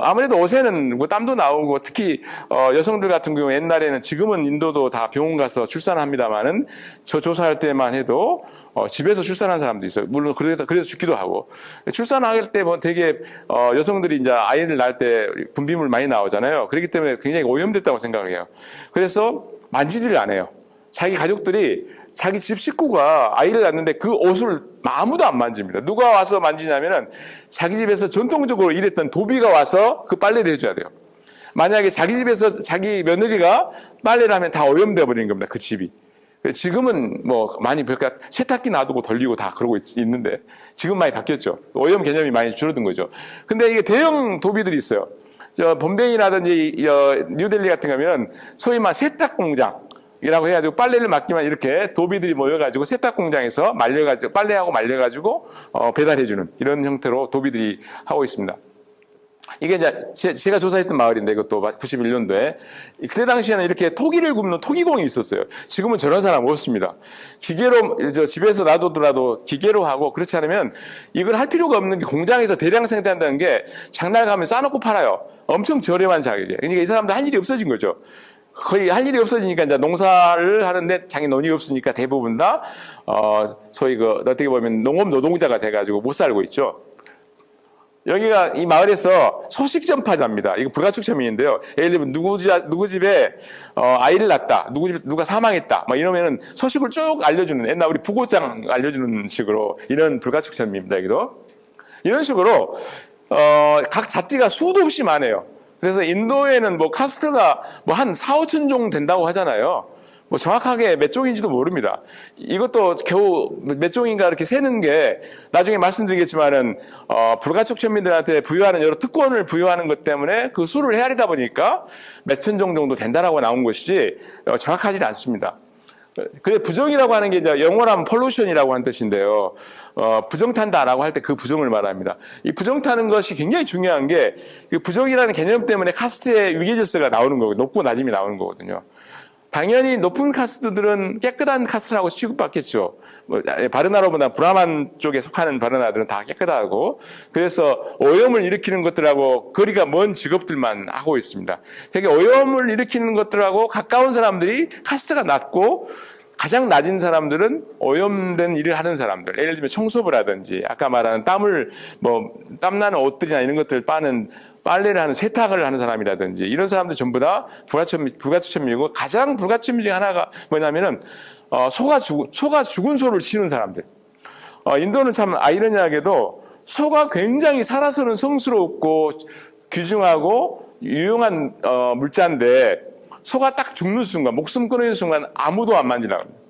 아무래도 옷에는 뭐 땀도 나오고 특히 여성들 같은 경우 옛날에는 지금은 인도도 다 병원 가서 출산합니다만은 저 조사할 때만 해도 집에서 출산한 사람도 있어요. 물론 그래서 죽기도 하고 출산할 때 뭐 되게 여성들이 이제 아이를 낳을 때 분비물 많이 나오잖아요. 그렇기 때문에 굉장히 오염됐다고 생각해요. 그래서 만지지를 안 해요. 자기 가족들이 자기 집 식구가 아이를 낳는데 그 옷을 아무도 안 만집니다. 누가 와서 만지냐면은 자기 집에서 전통적으로 일했던 도비가 와서 그 빨래를 해줘야 돼요. 만약에 자기 집에서 자기 며느리가 빨래를 하면 다 오염돼 버리는 겁니다. 그 집이. 지금은 뭐 많이 그러니까 세탁기 놔두고 돌리고 다 그러고 있는데 지금 많이 바뀌었죠. 오염 개념이 많이 줄어든 거죠. 근데 이게 대형 도비들이 있어요. 범뱅이라든지 뉴델리 같은 거 하면 소위 말 세탁 공장 이라고 해가지고 빨래를 맡기만 이렇게 도비들이 모여가지고 세탁 공장에서 말려가지고 빨래하고 말려가지고 배달해주는 이런 형태로 도비들이 하고 있습니다. 이게 이제 제가 조사했던 마을인데 이것도 91년도에 그때 당시에는 이렇게 토기를 굽는 토기공이 있었어요. 지금은 저런 사람 없습니다. 기계로 집에서 놔두더라도 기계로 하고 그렇지 않으면 이걸 할 필요가 없는 게 공장에서 대량 생산한다는 게 장날 가면 싸놓고 팔아요. 엄청 저렴한 가격에. 그러니까 이 사람들 할 일이 없어진 거죠. 거의 할 일이 없어지니까 이제 농사를 하는데 자기 논이 없으니까 대부분 다 소위 어떻게 보면 농업 노동자가 돼가지고 못 살고 있죠. 여기가 이 마을에서 소식 전파자입니다. 이거 불가촉천민인데요. 예를 들면 누구 집에 아이를 낳았다, 누가 사망했다, 막 이러면은 소식을 쭉 알려주는 옛날 우리 부고장 알려주는 식으로 이런 불가촉천민입니다. 여기도 이런 식으로 각 자띠가 수도 없이 많아요. 그래서 인도에는 뭐 카스트가 뭐 한 4, 5천 종 된다고 하잖아요. 뭐 정확하게 몇 종인지도 모릅니다. 이것도 겨우 몇 종인가 이렇게 세는 게 나중에 말씀드리겠지만은 불가촉천민들한테 부여하는 여러 특권을 부여하는 것 때문에 그 수를 헤아리다 보니까 몇천 종 정도 된다라고 나온 것이지 정확하지는 않습니다. 그래 부정이라고 하는 게 이제 영어로 폴루션이라고 하는 뜻인데요. 부정탄다라고 할 때 그 부정을 말합니다. 이 부정타는 것이 굉장히 중요한 게 그 부정이라는 개념 때문에 카스트의 위계질서가 나오는 거고 높고 낮음이 나오는 거거든요. 당연히 높은 카스트들은 깨끗한 카스트라고 취급받겠죠. 바르나로보다 브라만 쪽에 속하는 바르나들은 다 깨끗하고 그래서 오염을 일으키는 것들하고 거리가 먼 직업들만 하고 있습니다. 되게 오염을 일으키는 것들하고 가까운 사람들이 카스트가 낮고 가장 낮은 사람들은 오염된 일을 하는 사람들. 예를 들면 청소부를 하든지 아까 말하는 땀나는 옷들이나 이런 것들을 빠는 빨래를 하는 세탁을 하는 사람이라든지 이런 사람들 전부 다 불가촉천민이고 가장 불가촉천민 중에 하나가 뭐냐면은 소가 죽은 소를 치는 사람들. 인도는 참 아이러니하게도 소가 굉장히 살아서는 성스럽고 귀중하고 유용한 물자인데 소가 딱 죽는 순간, 목숨 끊어지는 순간 아무도 안 만지라고 합니다.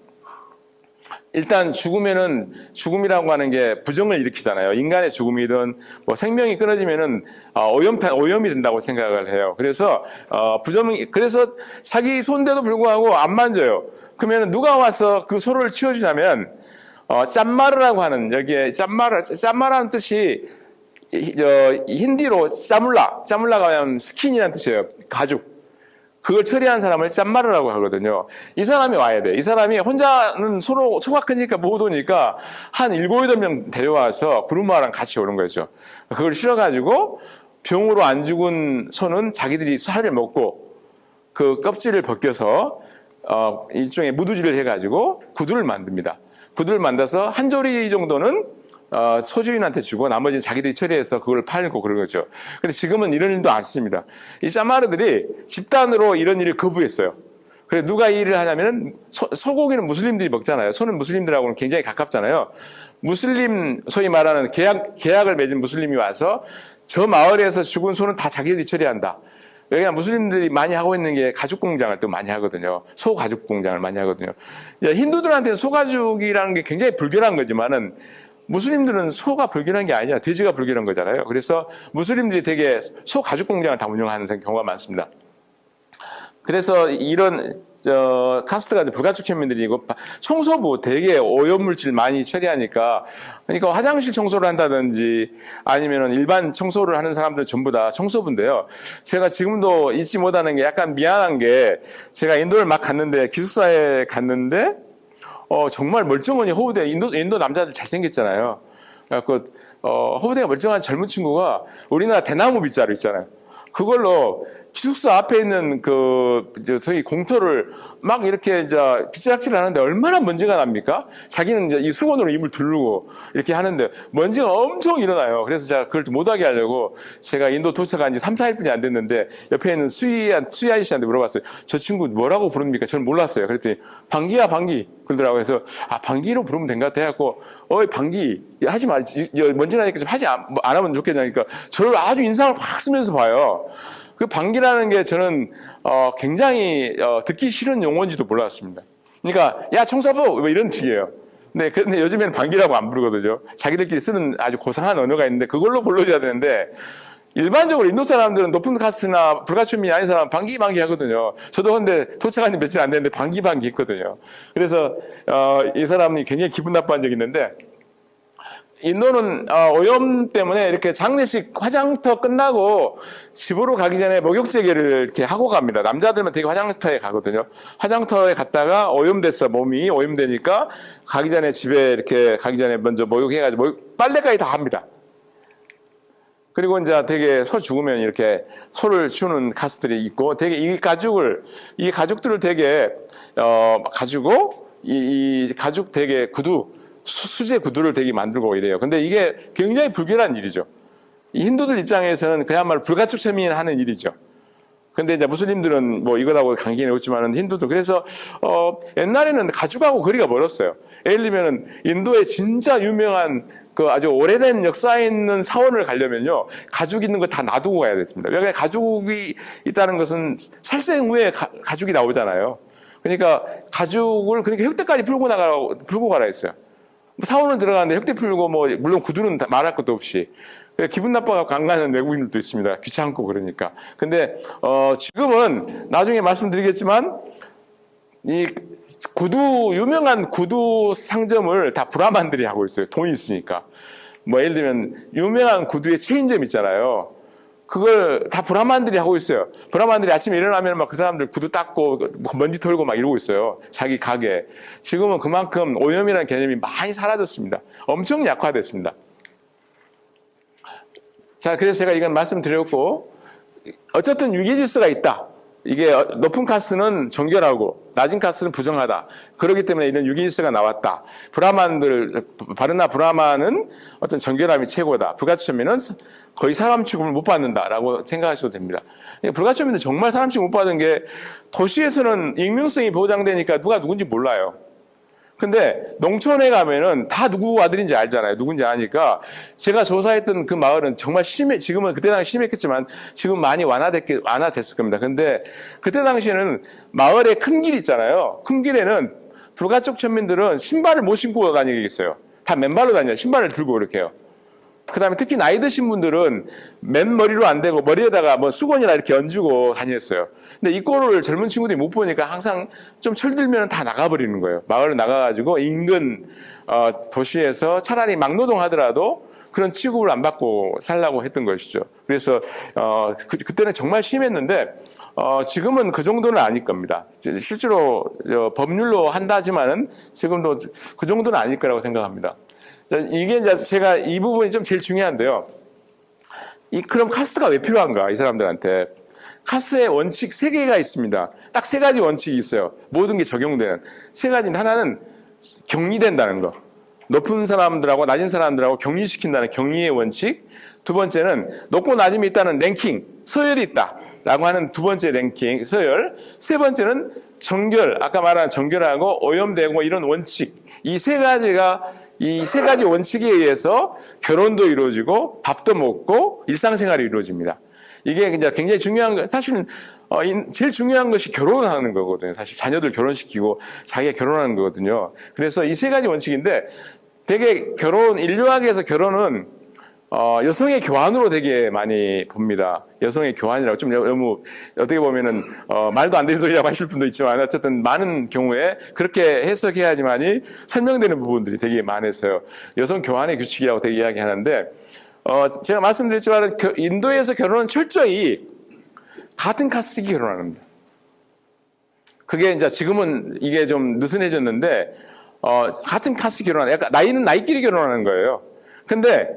일단 죽음이라고 하는 게 부정을 일으키잖아요. 인간의 죽음이든 뭐 생명이 끊어지면은 오염이 된다고 생각을 해요. 그래서 그래서 자기 손대도 불구하고 안 만져요. 그러면 누가 와서 그 소를 치워주냐면 짬마르라고 하는 여기에 짬마르라는 뜻이 힌디로 짜물라가 하면 스킨이라는 뜻이에요. 가죽. 그걸 처리한 사람을 짬마르라고 하거든요. 이 사람이 와야 돼. 이 사람이 혼자는 소가 크니까 못 오니까 한 7, 8명 데려와서 구루마랑 같이 오는 거죠. 그걸 실어가지고 병으로 안 죽은 소는 자기들이 살을 먹고 그 껍질을 벗겨서 일종의 무두질을 해가지고 구두를 만듭니다. 구두를 만들어서 한 조리 정도는 소주인한테 주고 나머지는 자기들이 처리해서 그걸 팔고 그런 거죠. 근데 지금은 이런 일도 안 씁니다. 이 짬마르들이 집단으로 이런 일을 거부했어요. 그래서 누가 이 일을 하냐면은 소고기는 무슬림들이 먹잖아요. 소는 무슬림들하고는 굉장히 가깝잖아요. 소위 말하는 계약을 맺은 무슬림이 와서 저 마을에서 죽은 소는 다 자기들이 처리한다. 여기가 무슬림들이 많이 하고 있는 게 가죽 공장을 또 많이 하거든요. 소 가죽 공장을 많이 하거든요. 힌두들한테는 소 가죽이라는 게 굉장히 불결한 거지만은 무슬림들은 소가 불결한 게 아니라 돼지가 불결한 거잖아요. 그래서 무슬림들이 되게 소 가죽 공장을 다 운영하는 경우가 많습니다. 그래서 이런 카스트가 불가촉천민들이고 청소부 되게 오염물질 많이 처리하니까 그러니까 화장실 청소를 한다든지 아니면 일반 청소를 하는 사람들 전부 다 청소부인데요. 제가 지금도 잊지 못하는 게 약간 미안한 게 제가 인도를 막 갔는데 기숙사에 갔는데 정말 멀쩡하니 허우대, 인도 남자들 잘생겼잖아요. 그래갖고, 허우대가 멀쩡한 젊은 친구가 우리나라 대나무 빗자루 있잖아요. 그걸로 기숙사 앞에 있는 저희 공터를 막 이렇게 이제 빗자락질을 하는데 얼마나 먼지가 납니까? 자기는 이제 이 수건으로 입을 두르고 이렇게 하는데 먼지가 엄청 일어나요. 그래서 제가 그걸 못하게 하려고 제가 인도 도착한 지 3, 4일뿐이 안 됐는데 옆에 있는 수희 아저씨한테 물어봤어요. 저 친구 뭐라고 부릅니까? 저는 몰랐어요. 그랬더니 방귀야, 방귀. 그러더라고요. 그래서 방귀로 부르면 된 것 같아. 해갖고 어이, 방귀. 하지 마. 먼지 나니까 좀 안 하면 좋겠냐니까 저를 아주 인상을 확 쓰면서 봐요. 그 방귀라는 게 저는 굉장히 듣기 싫은 용어인지도 몰랐습니다. 그러니까 야 청소부 뭐 이런 식이에요. 근데 요즘에는 방귀라고 안 부르거든요. 자기들끼리 쓰는 아주 고상한 언어가 있는데 그걸로 불러줘야 되는데 일반적으로 인도 사람들은 높은 카스트나 불가춘민이 아닌 사람은 방귀 하거든요. 저도 근데 도착한 지 며칠 안 됐는데 방귀 했거든요. 그래서 이 사람이 굉장히 기분 나빠한 적이 있는데 인도는 오염 때문에 이렇게 장례식 화장터 끝나고 집으로 가기 전에 목욕제기를 이렇게 하고 갑니다. 남자들만 되게 화장터에 가거든요. 화장터에 갔다가 오염됐어. 몸이 오염되니까 가기 전에 집에 이렇게 가기 전에 먼저 목욕해가지고 빨래까지 다 합니다. 그리고 이제 되게 소 죽으면 이렇게 소를 주는 가스들이 있고 되게 이 가죽들을 되게 가지고 이 가죽 되게 수제 구두를 되게 만들고 이래요. 근데 이게 굉장히 불결한 일이죠. 이 힌두들 입장에서는 그야말로 불가촉천민이 하는 일이죠. 근데 이제 무슬림들은 뭐 이거라고 강기는 없지만은 힌두도 그래서 옛날에는 가죽하고 거리가 멀었어요. 예를 들면은 인도의 진짜 유명한 그 아주 오래된 역사 있는 사원을 가려면요 가죽 있는 거 다 놔두고 가야 됐습니다. 왜냐하면 가죽이 있다는 것은 살생 후에 가죽이 나오잖아요. 그러니까 가죽을 그러니까 혁대까지 풀고 가라 했어요. 사원을 들어가는데 혁대 풀고 뭐 물론 구두는 말할 것도 없이 기분 나빠갖고 안 가는 외국인들도 있습니다. 귀찮고 그러니까. 근데 지금은 나중에 말씀드리겠지만 이 유명한 구두 상점을 다 브라만들이 하고 있어요. 돈이 있으니까. 뭐 예를 들면 유명한 구두의 체인점 있잖아요. 그걸 다 브라만들이 하고 있어요. 브라만들이 아침에 일어나면 막 그 사람들 구두 닦고 먼지 털고 막 이러고 있어요. 자기 가게. 지금은 그만큼 오염이라는 개념이 많이 사라졌습니다. 엄청 약화됐습니다. 자, 그래서 제가 이건 말씀드렸고 어쨌든 유기질서가 있다. 이게 높은 카스는 정결하고 낮은 카스는 부정하다. 그렇기 때문에 이런 유기질서가 나왔다. 바르나 브라만은 어떤 정결함이 최고다. 불가촉천민은 거의 사람 취급을 못 받는다라고 생각하셔도 됩니다. 불가촉천민은 정말 사람 취급 못 받은 게 도시에서는 익명성이 보장되니까 누가 누군지 몰라요. 근데 농촌에 가면은 다 누구 아들인지 알잖아요. 누군지 아니까 제가 조사했던 그 마을은 정말 지금은 그때 당시 심했겠지만 지금 많이 완화됐을 겁니다. 근데 그때 당시에는 마을에 큰 길 있잖아요. 큰 길에는 불가촉천민들은 신발을 못 신고 다니겠어요. 다 맨발로 다녀요. 신발을 들고 이렇게 해요. 그 다음에 특히 나이 드신 분들은 맨머리로 안 되고 머리에다가 뭐 수건이나 이렇게 얹고 다녔어요. 근데 이 꼴을 젊은 친구들이 못 보니까 항상 좀 철들면 다 나가버리는 거예요. 마을을 나가가지고 인근 도시에서 차라리 막노동 하더라도 그런 취급을 안 받고 살라고 했던 것이죠. 그래서 그때는 정말 심했는데 지금은 그 정도는 아닐 겁니다. 실제로 법률로 한다지만은 지금도 그 정도는 아닐 거라고 생각합니다. 이게 이제 제가 이 부분이 좀 제일 중요한데요. 그럼 카스트가 왜 필요한가, 이 사람들한테. 카스트의 원칙 3개가 있습니다. 딱 3가지 원칙이 있어요. 모든 게 적용되는. 3가지는 하나는 격리된다는 거. 높은 사람들하고 낮은 사람들하고 격리시킨다는 격리의 원칙. 2번째는 높고 낮음이 있다는 랭킹, 서열이 있다. 라고 하는 2번째 랭킹, 서열. 3번째는 정결, 아까 말한 정결하고 오염되고 이런 원칙. 이 3가지 원칙에 의해서 결혼도 이루어지고 밥도 먹고 일상생활이 이루어집니다. 이게 이제 굉장히 중요한 거, 사실은 제일 중요한 것이 결혼하는 거거든요. 사실 자녀들 결혼시키고 자기가 결혼하는 거거든요. 그래서 이 3가지 원칙인데 되게 인류학에서 결혼은 여성의 교환으로 되게 많이 봅니다. 여성의 교환이라고 좀 너무 어떻게 보면은 말도 안 되는 소리라고 하실 분도 있지만 어쨌든 많은 경우에 그렇게 해석해야지만이 설명되는 부분들이 되게 많아서요. 여성 교환의 규칙이라고 되게 이야기하는데 제가 말씀드렸지만 인도에서 결혼은 철저히 같은 카스트끼리 결혼합니다. 그게 이제 지금은 이게 좀 느슨해졌는데 같은 카스트 결혼하는, 약간 나이는 나이끼리 결혼하는 거예요. 근데,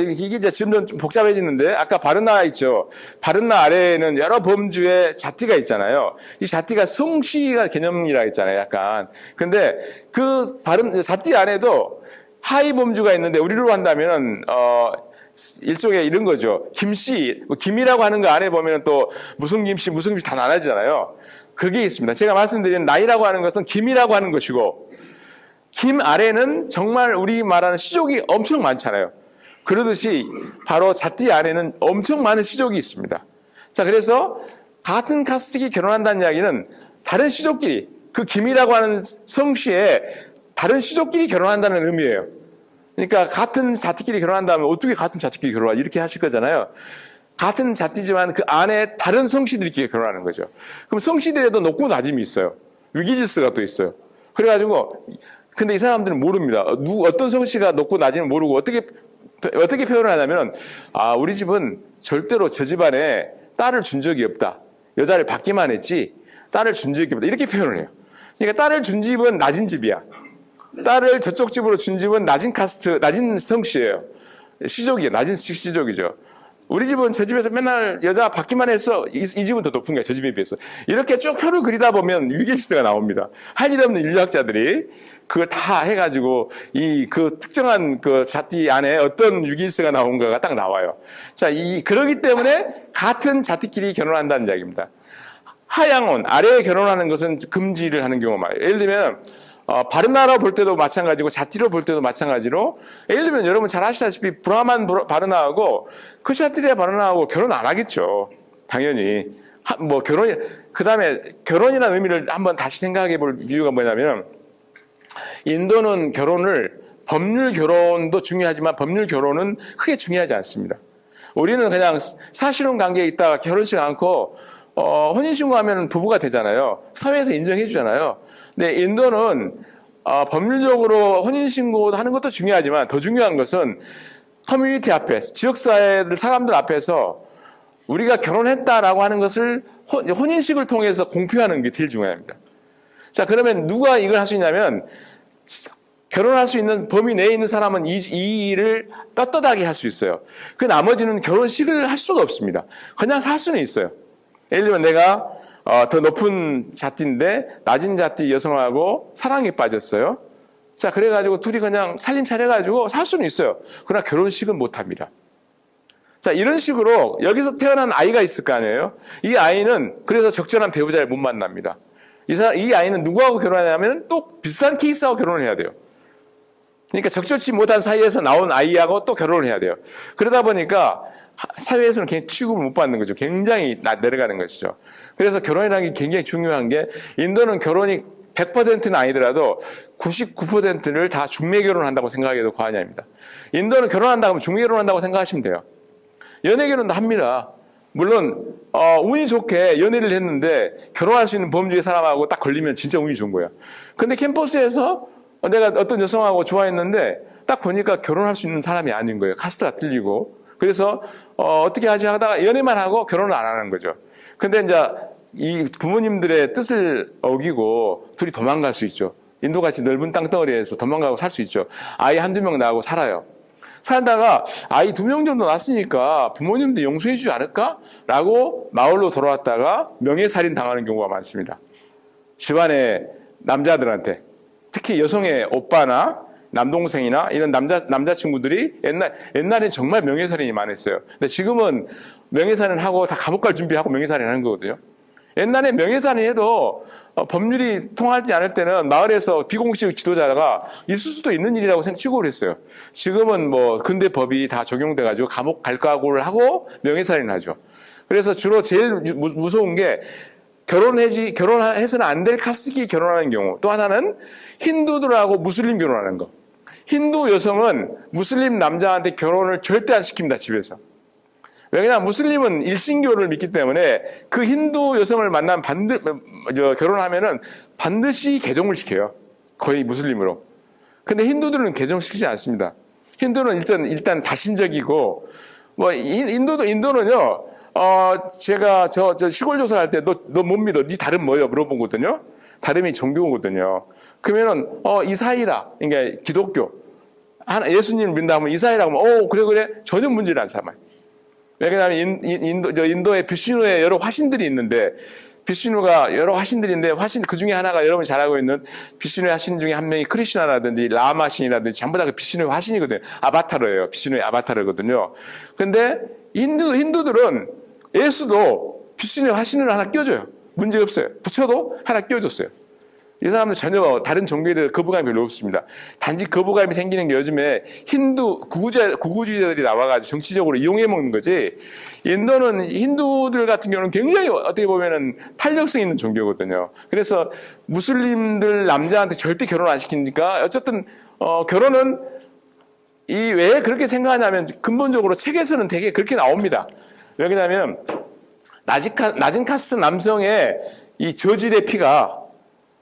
이게 이제 지금 좀 복잡해지는데, 아까 바르나 있죠. 바르나 아래에는 여러 범주의 자티가 있잖아요. 이 자티가 성씨가 개념이라 했잖아요, 약간. 근데 그 자티 안에도 하위 범주가 있는데, 우리로 한다면, 일종의 이런 거죠. 김씨, 김이라고 하는 거 안에 보면 또 무슨 김씨 다 나눠지잖아요. 그게 있습니다. 제가 말씀드린 나이라고 하는 것은 김이라고 하는 것이고, 김 아래는 정말 우리 말하는 시족이 엄청 많잖아요. 그러듯이 바로 자띠 안에는 엄청 많은 시족이 있습니다. 자, 그래서 같은 카스트끼리 결혼한다는 이야기는 다른 시족끼리, 그 김이라고 하는 성씨에 다른 시족끼리 결혼한다는 의미예요. 그러니까 같은 자띠끼리 결혼한다면 어떻게 같은 자띠끼리 결혼하지? 이렇게 하실 거잖아요. 같은 자띠지만 그 안에 다른 성씨들끼리 결혼하는 거죠. 그럼 성씨들에도 높고 낮음이 있어요. 위기질서가 또 있어요. 그래가지고 근데 이 사람들은 모릅니다. 어떤 성씨가 높고 낮음을 모르고 어떻게 표현을 하냐면, 우리 집은 절대로 저 집안에 딸을 준 적이 없다. 여자를 받기만 했지 딸을 준 적이 없다. 이렇게 표현을 해요. 그러니까 딸을 준 집은 낮은 집이야. 딸을 저쪽 집으로 준 집은 낮은 카스트, 낮은 성씨예요. 시족이에요. 낮은 시족이죠. 우리 집은 저 집에서 맨날 여자 받기만 했어. 이 집은 더 높은 거야. 저 집에 비해서. 이렇게 쭉 표를 그리다 보면 위계질서가 나옵니다. 할 일 없는 인류학자들이 그걸 다 해가지고 그 특정한 그 자띠 안에 어떤 위계질서가 나온가가 딱 나와요. 자, 그러기 때문에 같은 자띠끼리 결혼한다는 이야기입니다. 하양원, 아래에 결혼하는 것은 금지를 하는 경우가 많아요. 예를 들면, 바르나로 볼 때도 마찬가지고, 자티로 볼 때도 마찬가지로, 예를 들면 여러분 잘 아시다시피, 브라만 바르나하고, 크샤트리아 바르나하고 결혼 안 하겠죠. 당연히. 그 다음에 결혼이라는 의미를 한번 다시 생각해 볼 이유가 뭐냐면, 인도는 법률 결혼도 중요하지만 법률 결혼은 크게 중요하지 않습니다. 우리는 그냥 사실혼 관계에 있다가 결혼식 않고, 혼인신고하면 부부가 되잖아요. 사회에서 인정해 주잖아요. 근데 인도는 법률적으로 혼인신고 하는 것도 중요하지만 더 중요한 것은 커뮤니티 앞에서, 지역사회들 사람들 앞에서 우리가 결혼했다라고 하는 것을 혼인식을 통해서 공표하는 게 제일 중요합니다. 자, 그러면 누가 이걸 할 수 있냐면 결혼할 수 있는 범위 내에 있는 사람은 이 일을 떳떳하게 할 수 있어요. 그 나머지는 결혼식을 할 수가 없습니다. 그냥 살 수는 있어요. 예를 들면 내가 더 높은 자띠인데 낮은 자띠 여성하고 사랑에 빠졌어요. 자, 그래가지고 둘이 그냥 살림 차려가지고 살 수는 있어요. 그러나 결혼식은 못합니다. 자, 이런 식으로 여기서 태어난 아이가 있을 거 아니에요. 이 아이는 그래서 적절한 배우자를 못 만납니다. 이 아이는 누구하고 결혼하냐면 또 비슷한 케이스하고 결혼을 해야 돼요. 그러니까 적절치 못한 사이에서 나온 아이하고 또 결혼을 해야 돼요. 그러다 보니까 사회에서는 그냥 취급을 못 받는 거죠. 굉장히 내려가는 것이죠. 그래서 결혼이라는 게 굉장히 중요한 게, 인도는 결혼이 100%는 아니더라도 99%를 다 중매 결혼한다고 생각해도 과언이 아닙니다. 인도는 결혼한다고 하면 중매 결혼한다고 생각하시면 돼요. 연애 결혼도 합니다. 물론 운이 좋게 연애를 했는데 결혼할 수 있는 범주의 사람하고 딱 걸리면 진짜 운이 좋은 거예요. 근데 캠퍼스에서 내가 어떤 여성하고 좋아했는데 딱 보니까 결혼할 수 있는 사람이 아닌 거예요. 카스트가 틀리고. 그래서 어떻게 하지 하다가 연애만 하고 결혼을 안 하는 거죠. 근데 이제 이 부모님들의 뜻을 어기고 둘이 도망갈 수 있죠. 인도같이 넓은 땅덩어리에서 도망가고 살 수 있죠. 아이 한두 명 낳고 살아요. 살다가 아이 2명 정도 낳았으니까 부모님도 용서해 주지 않을까? 라고 마을로 돌아왔다가 명예살인 당하는 경우가 많습니다. 집안의 남자들한테, 특히 여성의 오빠나 남동생이나 이런 남자친구들이 옛날에 정말 명예살인이 많았어요. 근데 지금은 명예살인 하고 다 감옥 갈 준비하고 명예살인 하는 거거든요. 옛날에 명예살인 해도 법률이 통하지 않을 때는 마을에서 비공식 지도자가 있을 수도 있는 일이라고 취급을 했어요. 지금은 근대 법이 다 적용돼가지고 감옥 갈 각오를 하고 명예살인을 하죠. 그래서 주로 제일 무서운 게 결혼해서는 안 될 카스트끼리 결혼하는 경우. 또 하나는 힌두들하고 무슬림 결혼하는 거. 힌두 여성은 무슬림 남자한테 결혼을 절대 안 시킵니다, 집에서. 왜냐하면 무슬림은 일신교를 믿기 때문에 그 힌두 여성을 만나면 결혼하면은 반드시 개종을 시켜요. 거의 무슬림으로. 근데 힌두들은 개종시키지 않습니다. 힌두는 일단 다신적이고, 인도는요, 제가 저 시골 조사할 때 너 못 믿어? 네 다름 뭐예요? 물어보거든요. 다름이 종교거든요. 그러면은, 이사이다. 그러니까 기독교. 예수님을 믿는다 하면 이사이라고 하면, 그래. 전혀 문제를 안 삼아요. 왜냐하면 인도에 비슈누의 여러 화신들이 있는데, 비슈누가 여러 화신들인데, 그 중에 하나가 여러분이 잘 알고 있는 비슈누의 화신 중에 한 명이 크리슈나라든지 라마 신이라든지 전부 다 그 비슈누의 화신이거든요. 아바타르예요. 비슈누의 아바타르거든요. 근데 힌두들은 예수도 비슈누의 화신을 하나 껴줘요. 문제 없어요. 부처도 하나 껴줬어요. 이 사람들 전혀 다른 종교에 대해 거부감이 별로 없습니다. 단지 거부감이 생기는 게 요즘에 힌두 구구주의자들이 나와가지고 정치적으로 이용해 먹는 거지. 인도는 힌두들 같은 경우는 굉장히 어떻게 보면은 탄력성 있는 종교거든요. 그래서 무슬림들 남자한테 절대 결혼 안 시키니까 어쨌든 결혼은 왜 그렇게 생각하냐면 근본적으로 책에서는 되게 그렇게 나옵니다. 왜냐하면 낮은 카스트 남성의 이 저질의 피가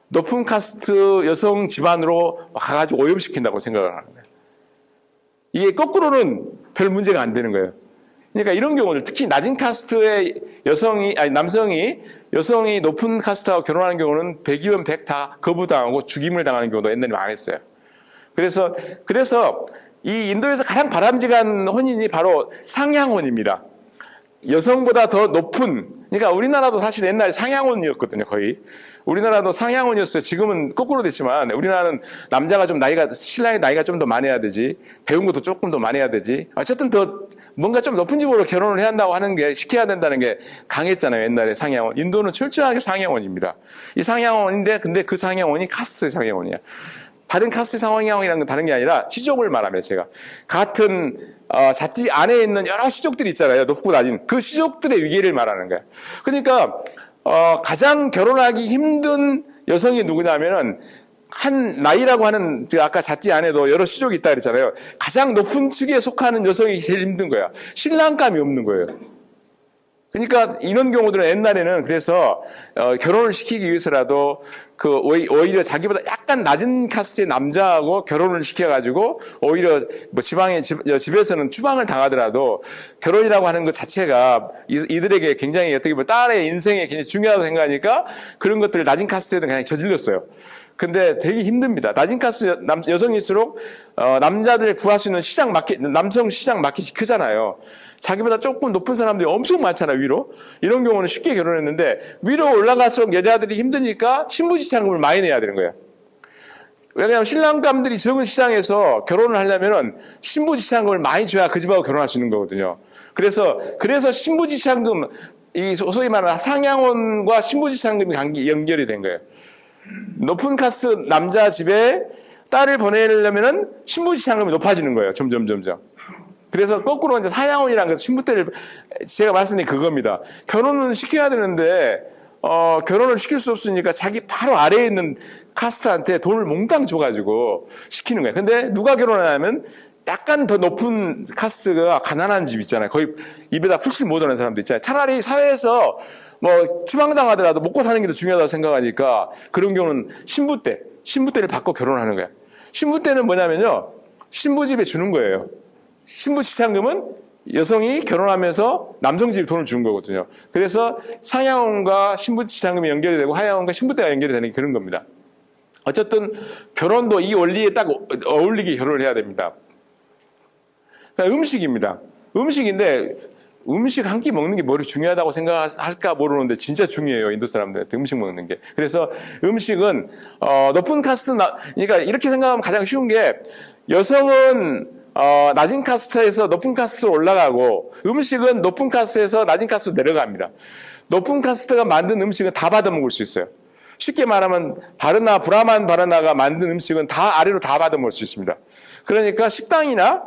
높은 카스트 여성 집안으로 가가지고 오염시킨다고 생각을 하는 거예요. 이게 거꾸로는 별 문제가 안 되는 거예요. 그러니까 이런 경우들, 특히 낮은 카스트의 남성이 여성이 높은 카스트하고 결혼하는 경우는 100이면 100 다 거부당하고 죽임을 당하는 경우도 옛날에 많았어요. 그래서 이 인도에서 가장 바람직한 혼인이 바로 상향혼입니다. 여성보다 더 높은, 그러니까 우리나라도 사실 옛날에 상향혼이었거든요, 거의. 우리나라도 상향혼이었어요. 지금은 거꾸로 됐지만, 우리나라는 남자가 신랑의 나이가 좀 더 많아야 되지, 배운 것도 조금 더 많아야 되지, 어쨌든 뭔가 좀 높은 집으로 결혼을 해야 한다고 하는 게, 시켜야 된다는 게 강했잖아요, 옛날에 상향혼. 인도는 철저하게 상향혼입니다. 이 상향혼인데, 근데 그 상향혼이 카스트 상향혼이야. 다른 카스트 상향혼이라는 건 다른 게 아니라, 시족을 말합니다, 제가. 같은, 자티 안에 있는 여러 시족들이 있잖아요. 높고 낮은. 그 시족들의 위계를 말하는 거예요. 그러니까, 가장 결혼하기 힘든 여성이 누구냐면은, 한 나이라고 하는, 아까 자티 안에도 여러 시족이 있다 그랬잖아요. 가장 높은 측에 속하는 여성이 제일 힘든 거야. 신랑감이 없는 거예요. 그러니까 이런 경우들은 옛날에는 그래서 결혼을 시키기 위해서라도 오히려 자기보다 약간 낮은 카스트의 남자하고 결혼을 시켜가지고 오히려 뭐 집에서는 추방을 당하더라도 결혼이라고 하는 것 자체가 이들에게 굉장히 어떻게 보면 딸의 인생에 굉장히 중요하다고 생각하니까 그런 것들을 낮은 카스트에는 그냥 저질렀어요. 근데 되게 힘듭니다. 낮은 카스트 여성일수록 남자들 구할 수 있는 남성 시장 마켓이 크잖아요. 자기보다 조금 높은 사람들이 엄청 많잖아요, 위로. 이런 경우는 쉽게 결혼했는데, 위로 올라갈수록 여자들이 힘드니까 신부지참금을 많이 내야 되는 거예요. 왜냐하면 신랑감들이 적은 시장에서 결혼을 하려면은 신부지참금을 많이 줘야 그 집하고 결혼할 수 있는 거거든요. 그래서 신부지참금, 소위 말하는 상향혼과 신부지참금이 연결이 된 거예요. 높은 카스트 남자 집에 딸을 보내려면은 신부지참금이 높아지는 거예요, 점점. 그래서 거꾸로 이제 상향혼이라는 것, 신부 때를 제가 말씀드린 그겁니다. 결혼은 시켜야 되는데 결혼을 시킬 수 없으니까 자기 바로 아래에 있는 카스트한테 돈을 몽땅 줘가지고 시키는 거예요. 근데 누가 결혼하냐면 약간 더 높은 카스트가 가난한 집 있잖아요. 거의 입에다 풀실 못 하는 사람도 있잖아요. 차라리 사회에서 뭐 추방당하더라도 먹고 사는 게 더 중요하다고 생각하니까 그런 경우는 신부 때를 받고 결혼하는 거예요. 신부 때는 뭐냐면요, 신부 집에 주는 거예요. 신부 지참금은 여성이 결혼하면서 남성 집에 돈을 주는 거거든요. 그래서 상향혼과 신부 지참금이 연결이 되고 하향혼과 신부 때가 연결이 되는 게 그런 겁니다. 어쨌든 결혼도 이 원리에 딱 어울리게 결혼을 해야 됩니다. 그러니까 음식입니다. 음식인데 음식 한 끼 먹는 게 뭐를 중요하다고 생각할까 모르는데 진짜 중요해요, 인도 사람들한테 음식 먹는 게. 그래서 음식은 높은 카스트, 그러니까 이렇게 생각하면 가장 쉬운 게 여성은 낮은 카스트에서 높은 카스트로 올라가고 음식은 높은 카스트에서 낮은 카스트로 내려갑니다. 높은 카스트가 만든 음식은 다 받아 먹을 수 있어요. 쉽게 말하면 브라만 바르나가 만든 음식은 다 아래로 다 받아 먹을 수 있습니다. 그러니까 식당이나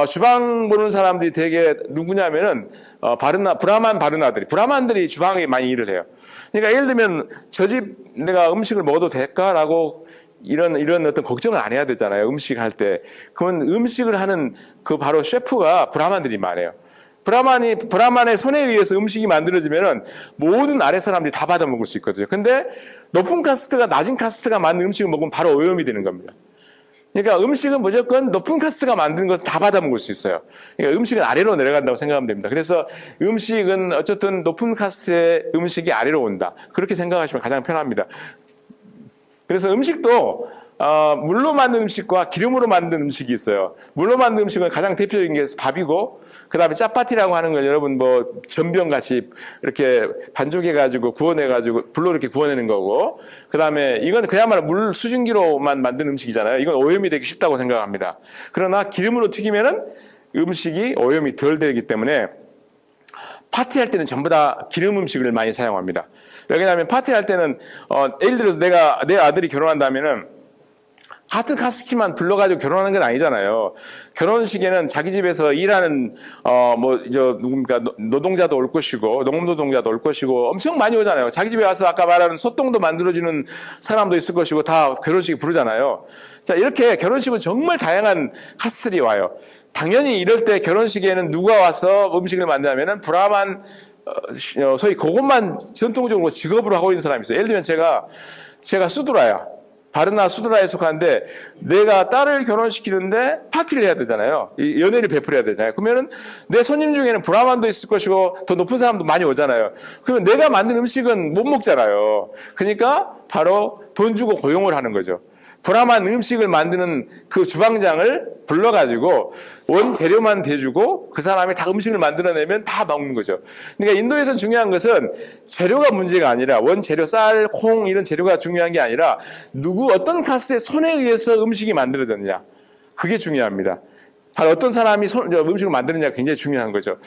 주방 보는 사람들이 되게 누구냐면은 브라만 브라만들이 주방에 많이 일을 해요. 그러니까 예를 들면 저 집 내가 음식을 먹어도 될까라고 이런 어떤 걱정을 안 해야 되잖아요. 음식 할 때. 그건 음식을 하는 바로 셰프가 브라만들이 많아요. 브라만의 손에 의해서 음식이 만들어지면은 모든 아래 사람들이 다 받아 먹을 수 있거든요. 근데 높은 카스트가 낮은 카스트가 만든 음식을 먹으면 바로 오염이 되는 겁니다. 그러니까 음식은 무조건 높은 카스트가 만든 것을 다 받아 먹을 수 있어요. 그러니까 음식은 아래로 내려간다고 생각하면 됩니다. 그래서 음식은 어쨌든 높은 카스트의 음식이 아래로 온다. 그렇게 생각하시면 가장 편합니다. 그래서 음식도 물로 만든 음식과 기름으로 만든 음식이 있어요. 물로 만든 음식은 가장 대표적인 게 밥이고, 그 다음에 짜파티라고 하는 걸 여러분 뭐 전병같이 이렇게 반죽해가지고 구워내가지고 불로 이렇게 구워내는 거고, 그 다음에 이건 그야말로 물 수증기로만 만든 음식이잖아요. 이건 오염이 되기 쉽다고 생각합니다. 그러나 기름으로 튀기면은 음식이 오염이 덜 되기 때문에 파티할 때는 전부 다 기름 음식을 많이 사용합니다. 왜냐하면 파티할 때는 예를 들어서 내 아들이 결혼한다면은 같은 카스키만 불러가지고 결혼하는 건 아니잖아요. 결혼식에는 자기 집에서 일하는 누굽니까 노동자도 올 것이고 농업노동자도 올 것이고 엄청 많이 오잖아요. 자기 집에 와서 아까 말하는 소똥도 만들어주는 사람도 있을 것이고 다 결혼식에 부르잖아요. 자, 이렇게 결혼식은 정말 다양한 카스들이 와요. 당연히 이럴 때 결혼식에는 누가 와서 음식을 만드냐면은 브라만 소위 그것만 전통적으로 직업으로 하고 있는 사람이 있어요. 예를 들면 제가 수드라야. 바르나 수드라에 속하는데 내가 딸을 결혼시키는데 파티를 해야 되잖아요. 연회를 베풀어야 되잖아요. 그러면은 내 손님 중에는 브라만도 있을 것이고 더 높은 사람도 많이 오잖아요. 그러면 내가 만든 음식은 못 먹잖아요. 그러니까 바로 돈 주고 고용을 하는 거죠. 브라만 음식을 만드는 그 주방장을 불러가지고 원재료만 대주고 그 사람이 다 음식을 만들어내면 다 먹는 거죠. 그러니까 인도에서 중요한 것은 재료가 문제가 아니라 원재료, 쌀, 콩 이런 재료가 중요한 게 아니라 어떤 카스의 손에 의해서 음식이 만들어졌느냐. 그게 중요합니다. 바로 어떤 사람이 음식을 만드느냐가 굉장히 중요한 거죠.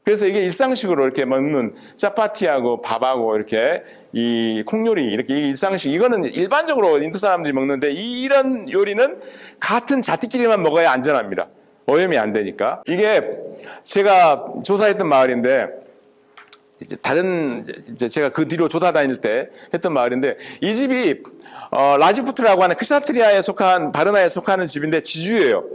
그래서 이게 일상식으로 이렇게 먹는 짜파티하고 밥하고 이렇게 이 콩요리 이렇게 일상식 이거는 일반적으로 인도 사람들이 먹는데 이런 요리는 같은 자티끼리만 먹어야 안전합니다. 오염이 안 되니까. 이게 제가 조사했던 마을인데 제가 그 뒤로 조사 다닐 때 했던 마을인데 이 집이 라지푸트라고 하는 크샤트리아에 속한 바르나에 속하는 집인데 지주예요.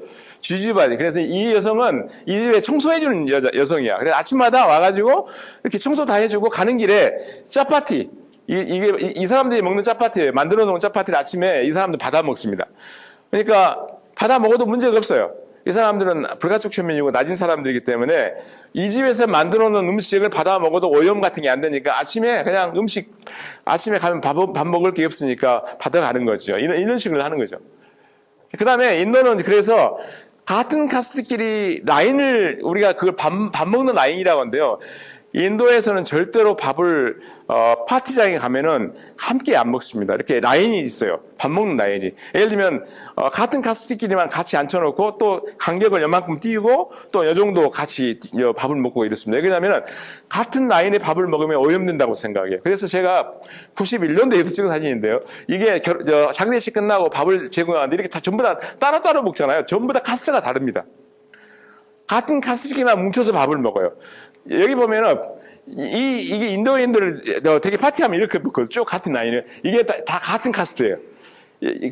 지주바지. 그래서 이 여성은 이 집에 청소해주는 여성이야. 그래서 아침마다 와가지고 이렇게 청소 다 해주고 가는 길에 짜파티 이 사람들이 먹는 짜파티 만들어 놓은 짜파티를 아침에 이 사람들 받아 먹습니다. 그러니까 받아 먹어도 문제가 없어요. 이 사람들은 불가촉 천민이고 낮은 사람들이기 때문에 이 집에서 만들어 놓은 음식을 받아 먹어도 오염 같은 게 안 되니까 아침에 그냥 아침에 가면 밥 먹을 게 없으니까 받아가는 거죠. 이런 식으로 하는 거죠. 그 다음에 인도는 그래서 같은 카스트끼리 라인을 우리가 그걸 밥 먹는 라인이라고 하는데요. 인도에서는 절대로 밥을 파티장에 가면은 함께 안 먹습니다. 이렇게 라인이 있어요. 밥 먹는 라인이. 예를 들면 같은 카스트끼리만 같이 앉혀놓고 또 간격을 요만큼 띄우고 또 요 정도 같이 밥을 먹고 이렇습니다. 왜냐하면 같은 라인에 밥을 먹으면 오염된다고 생각해요. 그래서 제가 91년도에도 찍은 사진인데요. 이게 장례식 끝나고 밥을 제공하는데 이렇게 다 전부 다 따로따로 먹잖아요. 전부 다 카스가 다릅니다. 같은 카스끼리만 뭉쳐서 밥을 먹어요. 여기 보면은 이게 인도인들 되게 파티하면 이렇게 먹거든요. 쭉 같은 라인을. 이게 다 같은 카스트예요.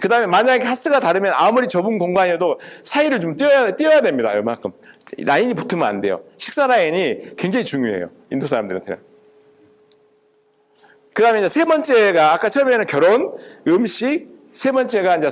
그 다음에 만약에 카스가 다르면 아무리 좁은 공간이어도 사이를 좀 띄워야 됩니다. 요만큼. 라인이 붙으면 안 돼요. 식사 라인이 굉장히 중요해요. 인도 사람들한테는. 그 다음에 이제 세 번째가 아까 처음에는 결혼, 음식, 세 번째가 이제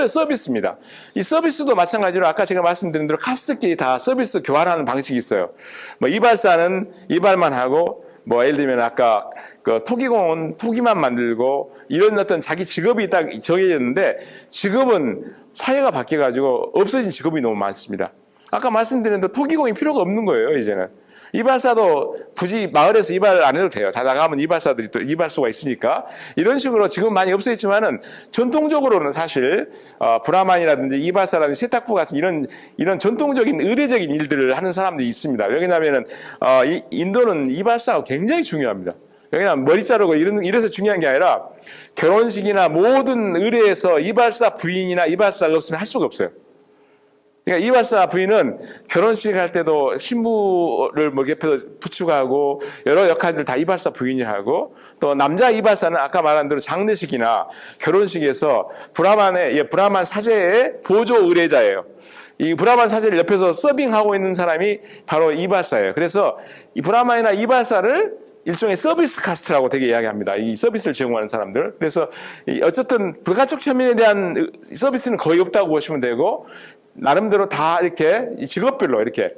서비스입니다. 이 서비스도 마찬가지로 아까 제가 말씀드린 대로 카스트끼리 다 서비스 교환하는 방식이 있어요. 뭐 이발사는 이발만 하고, 뭐 예를 들면 아까 그 토기공은 토기만 만들고 이런 어떤 자기 직업이 딱 정해졌는데 직업은 사회가 바뀌어가지고 없어진 직업이 너무 많습니다. 아까 말씀드린 대로 토기공이 필요가 없는 거예요, 이제는. 이발사도 굳이 마을에서 이발 안 해도 돼요. 다 나가면 이발사들이 또 이발소가 있으니까. 이런 식으로 지금 많이 없어졌지만은 전통적으로는 사실 브라만이라든지 이발사라든지 세탁부 같은 이런 전통적인 의례적인 일들을 하는 사람들이 있습니다. 왜냐하면은 인도는 이발사가 굉장히 중요합니다. 왜냐하면 머리 자르고 이래서 중요한 게 아니라 결혼식이나 모든 의례에서 이발사 부인이나 이발사가 없으면 할 수가 없어요. 그러니까 이발사 부인은 결혼식 할 때도 신부를 뭐 옆에서 부축하고 여러 역할들을 다 이발사 부인이 하고 또 남자 이발사는 아까 말한 대로 장례식이나 결혼식에서 브라만 사제의 보조 의뢰자예요. 이 브라만 사제를 옆에서 서빙하고 있는 사람이 바로 이발사예요. 그래서 이 브라만이나 이발사를 일종의 서비스 카스트라고 되게 이야기합니다. 이 서비스를 제공하는 사람들. 그래서 어쨌든 불가촉 천민에 대한 서비스는 거의 없다고 보시면 되고 나름대로 다 이렇게 직업별로 이렇게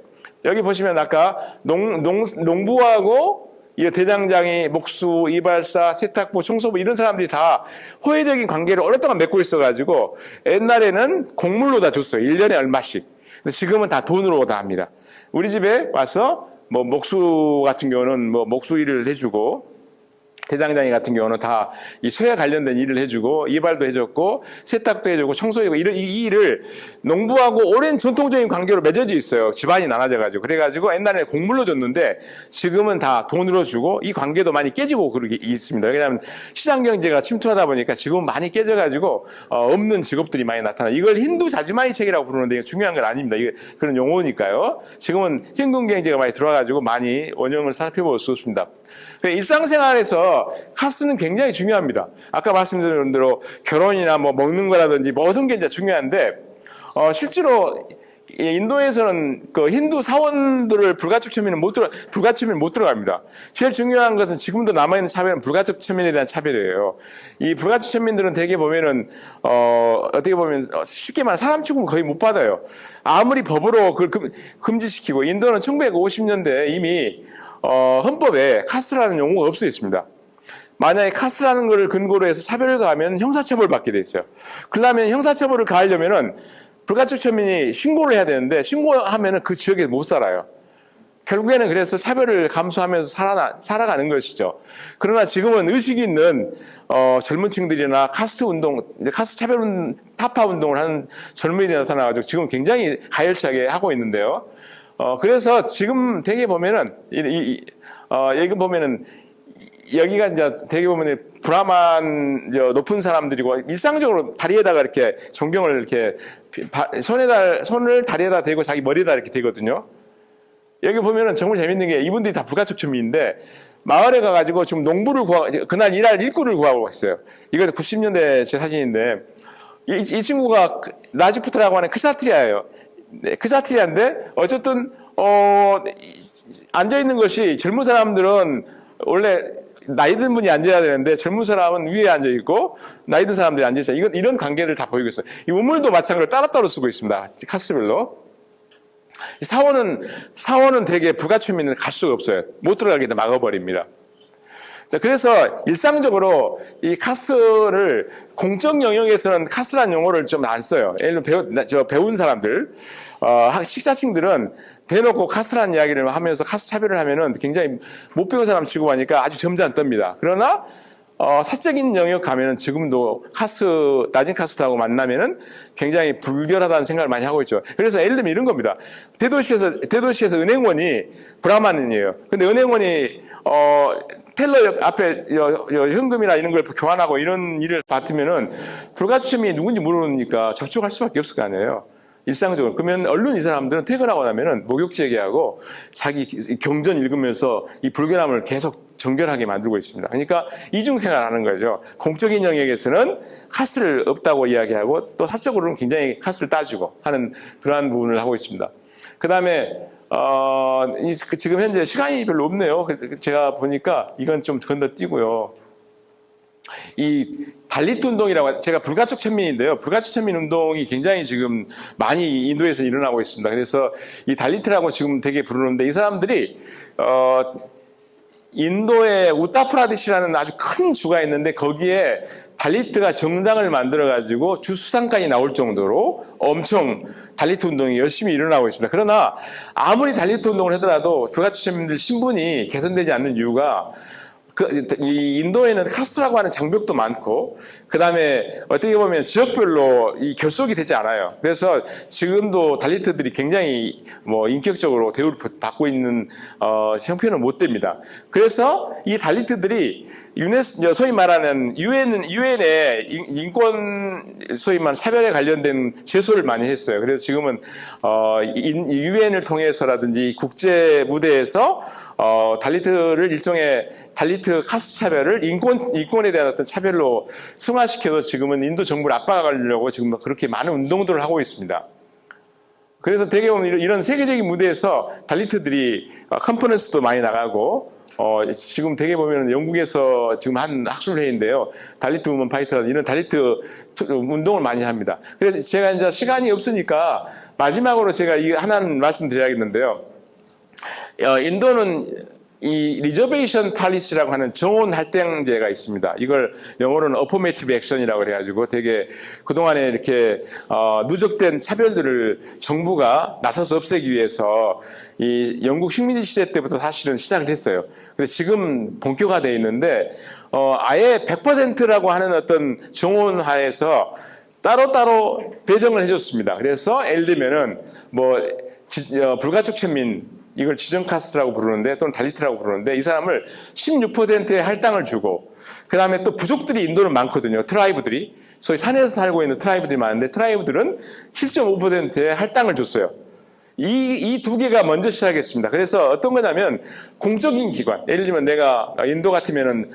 여기 보시면 아까 농부하고 이 대장장이, 목수, 이발사, 세탁부, 청소부 이런 사람들이 다 호혜적인 관계를 오랫동안 맺고 있어가지고 옛날에는 곡물로 다 줬어요. 1년에 얼마씩. 근데 지금은 다 돈으로 다 합니다. 우리 집에 와서 뭐 목수 같은 경우는 뭐 목수 일을 해주고 대장장이 같은 경우는 다 이 소에 관련된 일을 해주고 이발도 해줬고 세탁도 해주고 청소해주고 이 일을 농부하고 오랜 전통적인 관계로 맺어져 있어요. 집안이 나눠져가지고. 그래가지고 옛날에는 곡물로 줬는데 지금은 다 돈으로 주고 이 관계도 많이 깨지고 그러게 있습니다. 왜냐하면 시장 경제가 침투하다 보니까 지금은 많이 깨져가지고 없는 직업들이 많이 나타나. 이걸 힌두 자지마이책이라고 부르는데 이거 중요한 건 아닙니다. 이게 그런 용어니까요. 지금은 현금 경제가 많이 들어와가지고 많이 원형을 살펴볼 수 없습니다. 일상생활에서 카스는 굉장히 중요합니다. 아까 말씀드린 대로 결혼이나 뭐 먹는 거라든지 모든 게 이제 중요한데, 실제로 인도에서는 그 힌두 사원들을 불가촉 천민은 불가촉 못 들어갑니다. 제일 중요한 것은 지금도 남아있는 차별은 불가촉 천민에 대한 차별이에요. 이 불가촉 천민들은 대개 보면은, 어떻게 보면 쉽게 말하면 사람 취급을 거의 못 받아요. 아무리 법으로 그걸 금지시키고, 인도는 1950년대에 이미 헌법에 카스라는 용어가 없어 있습니다. 만약에 카스라는 걸 근거로 해서 차별을 가하면 형사처벌을 받게 돼 있어요. 그러면 형사처벌을 가하려면은 불가촉 천민이 신고를 해야 되는데 신고하면은 그 지역에 못 살아요. 결국에는 그래서 차별을 감수하면서 살아가는 것이죠. 그러나 지금은 의식이 있는 젊은 층들이나 카스트 운동, 카스트 차별 타파 운동을 하는 젊은이들이 나타나가지고 지금 굉장히 가열차게 하고 있는데요. 그래서 지금 되게 보면은, 여기 보면은, 여기가 이제 되게 보면은 브라만 높은 사람들이고, 일상적으로 다리에다가 이렇게 존경을 이렇게, 손을 다리에다 대고 자기 머리에다 이렇게 대거든요. 여기 보면은 정말 재밌는 게 이분들이 다 불가촉 천민인데, 마을에 가가지고 지금 농부를 그날 일할 일꾼을 구하고 있어요. 이거 90년대 제 사진인데, 이 친구가 라지푸트라고 하는 크사트리아예요. 네, 크사트리아인데 어쨌든 앉아 있는 것이 젊은 사람들은 원래 나이 든 분이 앉아야 되는데 젊은 사람은 위에 앉아 있고 나이 든 사람들이 앉아 있어요. 이런 관계를 다 보이고 있어요. 이 우물도 마찬가지로 따로따로 쓰고 있습니다. 카스별로. 사원은 되게 불가촉민은 갈 수가 없어요. 못 들어가게 막아버립니다. 자, 그래서 일상적으로 이 카스를 공적 영역에서는 카스라는 용어를 좀 안 써요. 예를 들어 배운 사람들, 식사층들은 대놓고 카스라는 이야기를 하면서 카스 차별을 하면은 굉장히 못 배운 사람 취급하니까 아주 점잖답니다. 그러나 사적인 영역 가면은 지금도 낮은 카스트하고 만나면은 굉장히 불결하다는 생각을 많이 하고 있죠. 그래서 예를 들면 이런 겁니다. 대도시에서 은행원이 브라만인이에요. 근데 은행원이, 텔러 앞에 현금이나 이런 걸 교환하고 이런 일을 맡으면은 불가촉민이 누군지 모르니까 접촉할 수밖에 없을 거 아니에요. 일상적으로. 그러면 언론 이 사람들은 퇴근하고 나면은 목욕제기하고 자기 경전 읽으면서 이 불결함을 계속 정결하게 만들고 있습니다. 그러니까 이중생활 하는 거죠. 공적인 영역에서는 카스를 없다고 이야기하고 또 사적으로는 굉장히 카스를 따지고 하는 그러한 부분을 하고 있습니다. 그 다음에, 지금 현재 시간이 별로 없네요. 제가 보니까 이건 좀 건너뛰고요. 이 달리트 운동이라고, 제가 불가촉 천민인데요. 불가촉 천민 운동이 굉장히 지금 많이 인도에서 일어나고 있습니다. 그래서 이 달리트라고 지금 되게 부르는데 이 사람들이, 인도의 우타프라데시라는 아주 큰 주가 있는데 거기에 달리트가 정당을 만들어가지고 주 수상까지 나올 정도로 엄청 달리트 운동이 열심히 일어나고 있습니다. 그러나 아무리 달리트 운동을 하더라도 불가촉 천민들 신분이 개선되지 않는 이유가 이 인도에는 카스트라고 하는 장벽도 많고, 그 다음에 어떻게 보면 지역별로 이 결속이 되지 않아요. 그래서 지금도 달리트들이 굉장히 인격적으로 대우를 받고 있는, 형편은 못 됩니다. 그래서 이 달리트들이 소위 말하는 유엔의 인권, 소위 말하는 사별에 관련된 제소를 많이 했어요. 그래서 지금은, 유엔을 통해서라든지 국제 무대에서 달리트를 일종의 달리트 카스트 차별을 인권에 대한 어떤 차별로 승화시켜서 지금은 인도 정부를 압박하려고 지금 그렇게 많은 운동들을 하고 있습니다. 그래서 되게 보면 이런 세계적인 무대에서 달리트들이 컨퍼런스도 많이 나가고, 지금 되게 보면 영국에서 지금 한 학술회의인데요. 달리트 우먼 파이터라는 이런 달리트 운동을 많이 합니다. 그래서 제가 이제 시간이 없으니까 마지막으로 제가 하나는 말씀드려야겠는데요. 인도는 이 리저베이션 팔리시라고 하는 정원 할당제가 있습니다. 이걸 영어로는 어포메이티브 액션이라고 그래가지고 되게 그동안에 이렇게 누적된 차별들을 정부가 나서서 없애기 위해서 이 영국 식민지 시대 때부터 사실은 시작을 했어요. 근데 지금 본격화되어 있는데 아예 100%라고 하는 어떤 정원하에서 따로따로 배정을 해줬습니다. 그래서 예를 들면은 불가촉 천민 이걸 지정카스트라고 부르는데 또는 달리트라고 부르는데 이 사람을 16%의 할당을 주고 그 다음에 또 부족들이 인도는 많거든요. 트라이브들이 소위 산에서 살고 있는 트라이브들이 많은데 트라이브들은 7.5%의 할당을 줬어요. 이 두 개가 먼저 시작했습니다. 그래서 어떤 거냐면 공적인 기관 예를 들면 내가 인도 같으면은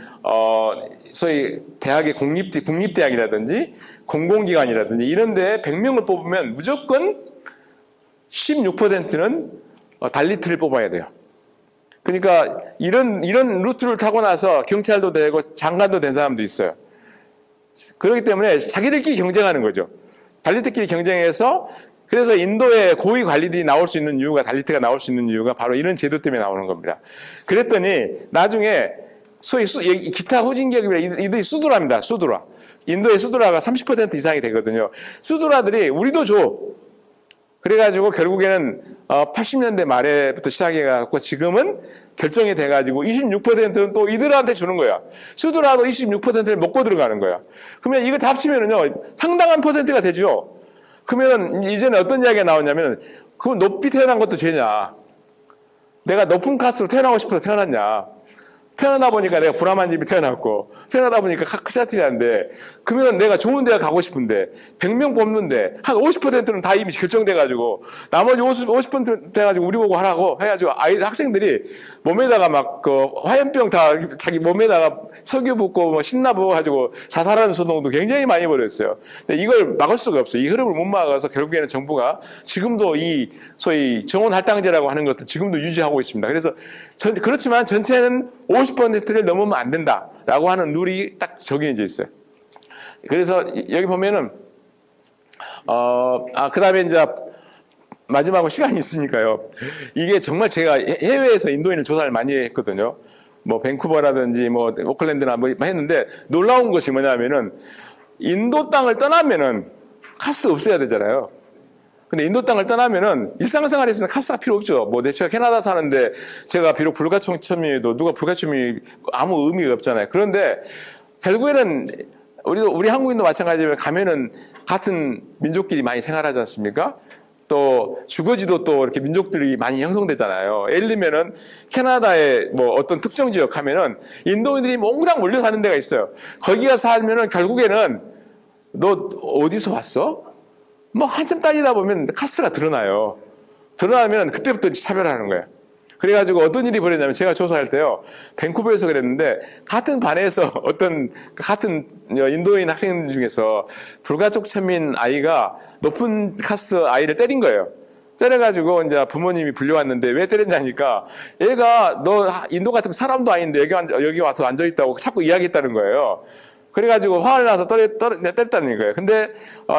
소위 대학의 국립대학이라든지 공공기관이라든지 이런 데 100명을 뽑으면 무조건 16%는 달리트를 뽑아야 돼요. 그러니까 이런 루트를 타고 나서 경찰도 되고 장관도 된 사람도 있어요. 그렇기 때문에 자기들끼리 경쟁하는 거죠. 달리트끼리 경쟁해서 그래서 인도의 고위 관리들이 나올 수 있는 이유가 달리트가 나올 수 있는 이유가 바로 이런 제도 때문에 나오는 겁니다. 그랬더니 나중에 소위 기타 후진 기업이라 이들이 수두라입니다. 수두라. 인도의 수두라가 30% 이상이 되거든요. 수두라들이 우리도 줘. 그래가지고 결국에는 80년대 말에부터 시작해갖고 지금은 결정이 돼가지고 26%는 또 이들한테 주는 거야. 수두라도 26%를 먹고 들어가는 거야. 그러면 이거 다 합치면은요 상당한 퍼센트가 되죠. 그러면 이제는 어떤 이야기가 나오냐면 그럼 높이 태어난 것도 죄냐? 내가 높은 카스로 태어나고 싶어서 태어났냐? 태어나다 보니까 내가 불암한 집이 태어났고 태어나다 보니까 크샤트리아인데 그러면 내가 좋은 대학 가고 싶은데 100명 뽑는데 한 50%는 다 이미 결정돼가지고 나머지 50% 돼가지고 우리 보고 하라고 해가지고 학생들이 몸에다가 막 화염병 다 자기 몸에다가 석유 붓고 뭐 신나 부어가지고 자살하는 소동도 굉장히 많이 벌였어요. 근데 이걸 막을 수가 없어요. 이 흐름을 못 막아서 결국에는 정부가 지금도 이 소위 정원 할당제라고 하는 것도 지금도 유지하고 있습니다. 그래서 그렇지만 전체는 50%를 넘으면 안 된다라고 하는 룰이 딱 적용돼 있어요. 그래서 여기 보면은 그다음에 이제 마지막으로 시간이 있으니까요. 이게 정말 제가 해외에서 인도인을 조사를 많이 했거든요. 뭐 밴쿠버라든지 뭐 오클랜드나 뭐 했는데 놀라운 것이 뭐냐면은 인도 땅을 떠나면은 카스트 없어야 되잖아요. 근데 인도 땅을 떠나면은 일상생활에서는 카스가 필요 없죠. 뭐 제가 캐나다 사는데 제가 비록 불가촉천민이도 누가 불가촉천민이 아무 의미가 없잖아요. 그런데 결국에는 우리 한국인도 마찬가지로 가면은 같은 민족끼리 많이 생활하지 않습니까? 또 주거지도 또 이렇게 민족들이 많이 형성되잖아요. 예를 들면은 캐나다의 뭐 어떤 특정 지역 하면은 인도인들이 몽땅 몰려 사는 데가 있어요. 거기 가서 살면은 결국에는 너 어디서 왔어? 뭐 한참 따지다 보면 카스가 드러나요. 드러나면 그때부터 차별하는 거예요. 그래가지고 어떤 일이 벌어졌냐면 제가 조사할 때요. 밴쿠버에서 그랬는데 같은 반에서 같은 인도인 학생들 중에서 불가촉 천민 아이가 높은 카스 아이를 때린 거예요. 때려가지고 이제 부모님이 불려왔는데 왜 때렸냐니까 얘가 너 인도 같으면 사람도 아닌데 여기 와서 앉아있다고 자꾸 이야기했다는 거예요. 그래가지고 화를 나서 때렸다는 거예요. 근데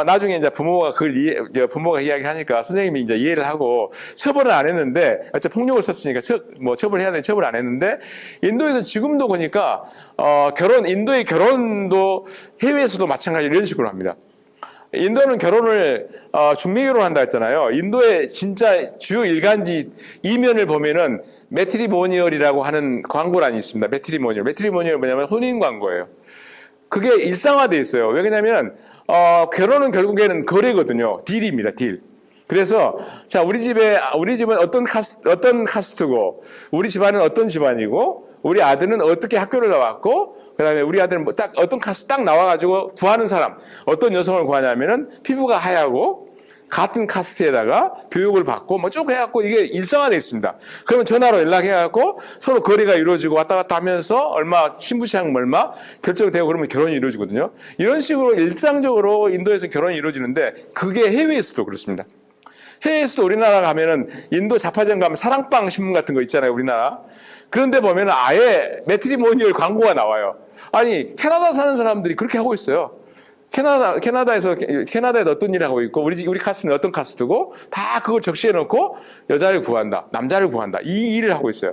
나중에 이제 부모가 이야기하니까 선생님이 이제 이해를 하고 처벌은 안 했는데 어차피 폭력을 썼으니까 처벌해야 되는 처벌을 안 했는데 인도에서 지금도 보니까 인도의 결혼도 해외에서도 마찬가지로 이런 식으로 합니다. 인도는 결혼을 중매 결혼한다 했잖아요. 인도의 진짜 주요 일간지 이면을 보면은 매트리모니얼이라고 하는 광고란이 있습니다. 매트리모니얼 뭐냐면 혼인 광고예요. 그게 일상화되어 있어요. 왜냐면 결혼은 결국에는 거래거든요. 딜입니다. 딜. 그래서 자 우리 집은 어떤 카스트고 우리 집안은 어떤 집안이고 우리 아들은 어떻게 학교를 나왔고 그다음에 우리 아들은 딱 어떤 카스트 딱 나와가지고 구하는 사람 어떤 여성을 구하냐면은 피부가 하얗고 같은 카스트에다가 교육을 받고 뭐 쭉 해갖고 이게 일상화되어 있습니다. 그러면 전화로 연락해갖고 서로 거래가 이루어지고 왔다 갔다 하면서 얼마 신부시장 얼마 결정되고 그러면 결혼이 이루어지거든요. 이런 식으로 일상적으로 인도에서 결혼이 이루어지는데 그게 해외에서도 그렇습니다. 해외에서도 우리나라 가면은 인도 자파점 가면 사랑방 신문 같은 거 있잖아요. 우리나라. 그런데 보면은 아예 매트리모니얼 광고가 나와요. 아니 캐나다 사는 사람들이 그렇게 하고 있어요. 캐나다에서 어떤 일을 하고 있고, 우리 카스트는 어떤 카스트고, 다 그걸 적시해놓고, 여자를 구한다, 남자를 구한다. 이 일을 하고 있어요.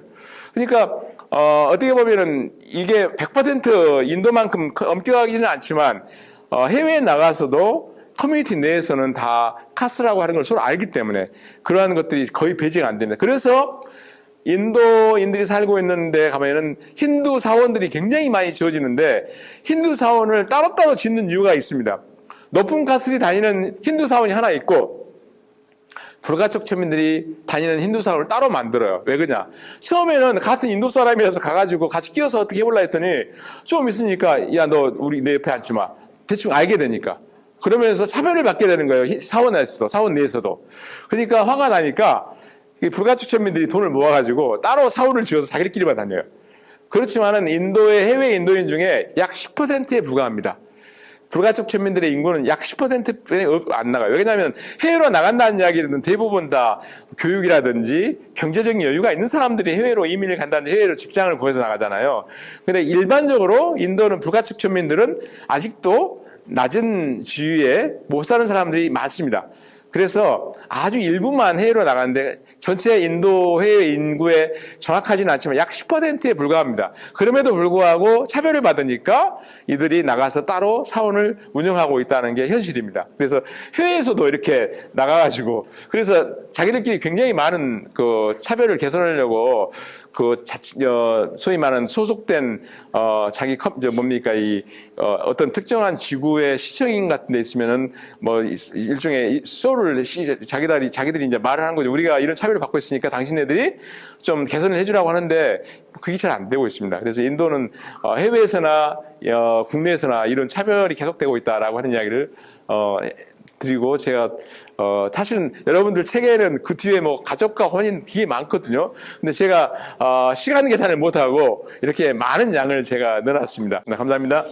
그러니까, 어떻게 보면은, 이게 100% 인도만큼 엄격하지는 않지만, 해외에 나가서도 커뮤니티 내에서는 다 카스트라고 하는 걸 서로 알기 때문에, 그러한 것들이 거의 배제가 안 됩니다. 그래서, 인도인들이 살고 있는데 가면은 힌두 사원들이 굉장히 많이 지어지는데 힌두 사원을 따로따로 짓는 이유가 있습니다. 높은 카스트에 다니는 힌두 사원이 하나 있고 불가촉 천민들이 다니는 힌두 사원을 따로 만들어요. 왜 그러냐? 처음에는 같은 인도 사람이라서 가가지고 같이 끼어서 어떻게 해볼라 했더니 좀 있으니까 야, 너 우리 내 옆에 앉지 마. 대충 알게 되니까. 그러면서 차별을 받게 되는 거예요. 사원 내에서도. 그러니까 화가 나니까 불가촉 천민들이 돈을 모아가지고 따로 사원을 지어서 자기들끼리만 다녀요. 그렇지만은 인도의 해외 인도인 중에 약 10%에 불과합니다. 불가촉 천민들의 인구는 약 10%에 안 나가요. 왜냐하면 해외로 나간다는 이야기는 대부분 다 교육이라든지 경제적인 여유가 있는 사람들이 해외로 이민을 간다든지 해외로 직장을 구해서 나가잖아요. 근데 일반적으로 인도는 불가촉 천민들은 아직도 낮은 지위에 못 사는 사람들이 많습니다. 그래서 아주 일부만 해외로 나가는데 전체 인도 해외 인구에 정확하지는 않지만 약 10%에 불과합니다. 그럼에도 불구하고 차별을 받으니까 이들이 나가서 따로 사원을 운영하고 있다는 게 현실입니다. 그래서 해외에서도 이렇게 나가가지고 그래서 자기들끼리 굉장히 많은 그 차별을 개선하려고 소위 말하는 소속된, 어떤 특정한 지구의 시청인 같은 데 있으면은, 일종의 소를, 자기들이 이제 말을 하는 거죠. 우리가 이런 차별을 받고 있으니까 당신네들이 좀 개선을 해주라고 하는데, 그게 잘 안 되고 있습니다. 그래서 인도는, 해외에서나, 국내에서나 이런 차별이 계속되고 있다라고 하는 이야기를, 드리고 제가 사실은 여러분들 책에는 그 뒤에 가족과 혼인 되게 많거든요. 근데 제가 시간 계산을 못하고 이렇게 많은 양을 제가 넣어놨습니다. 감사합니다.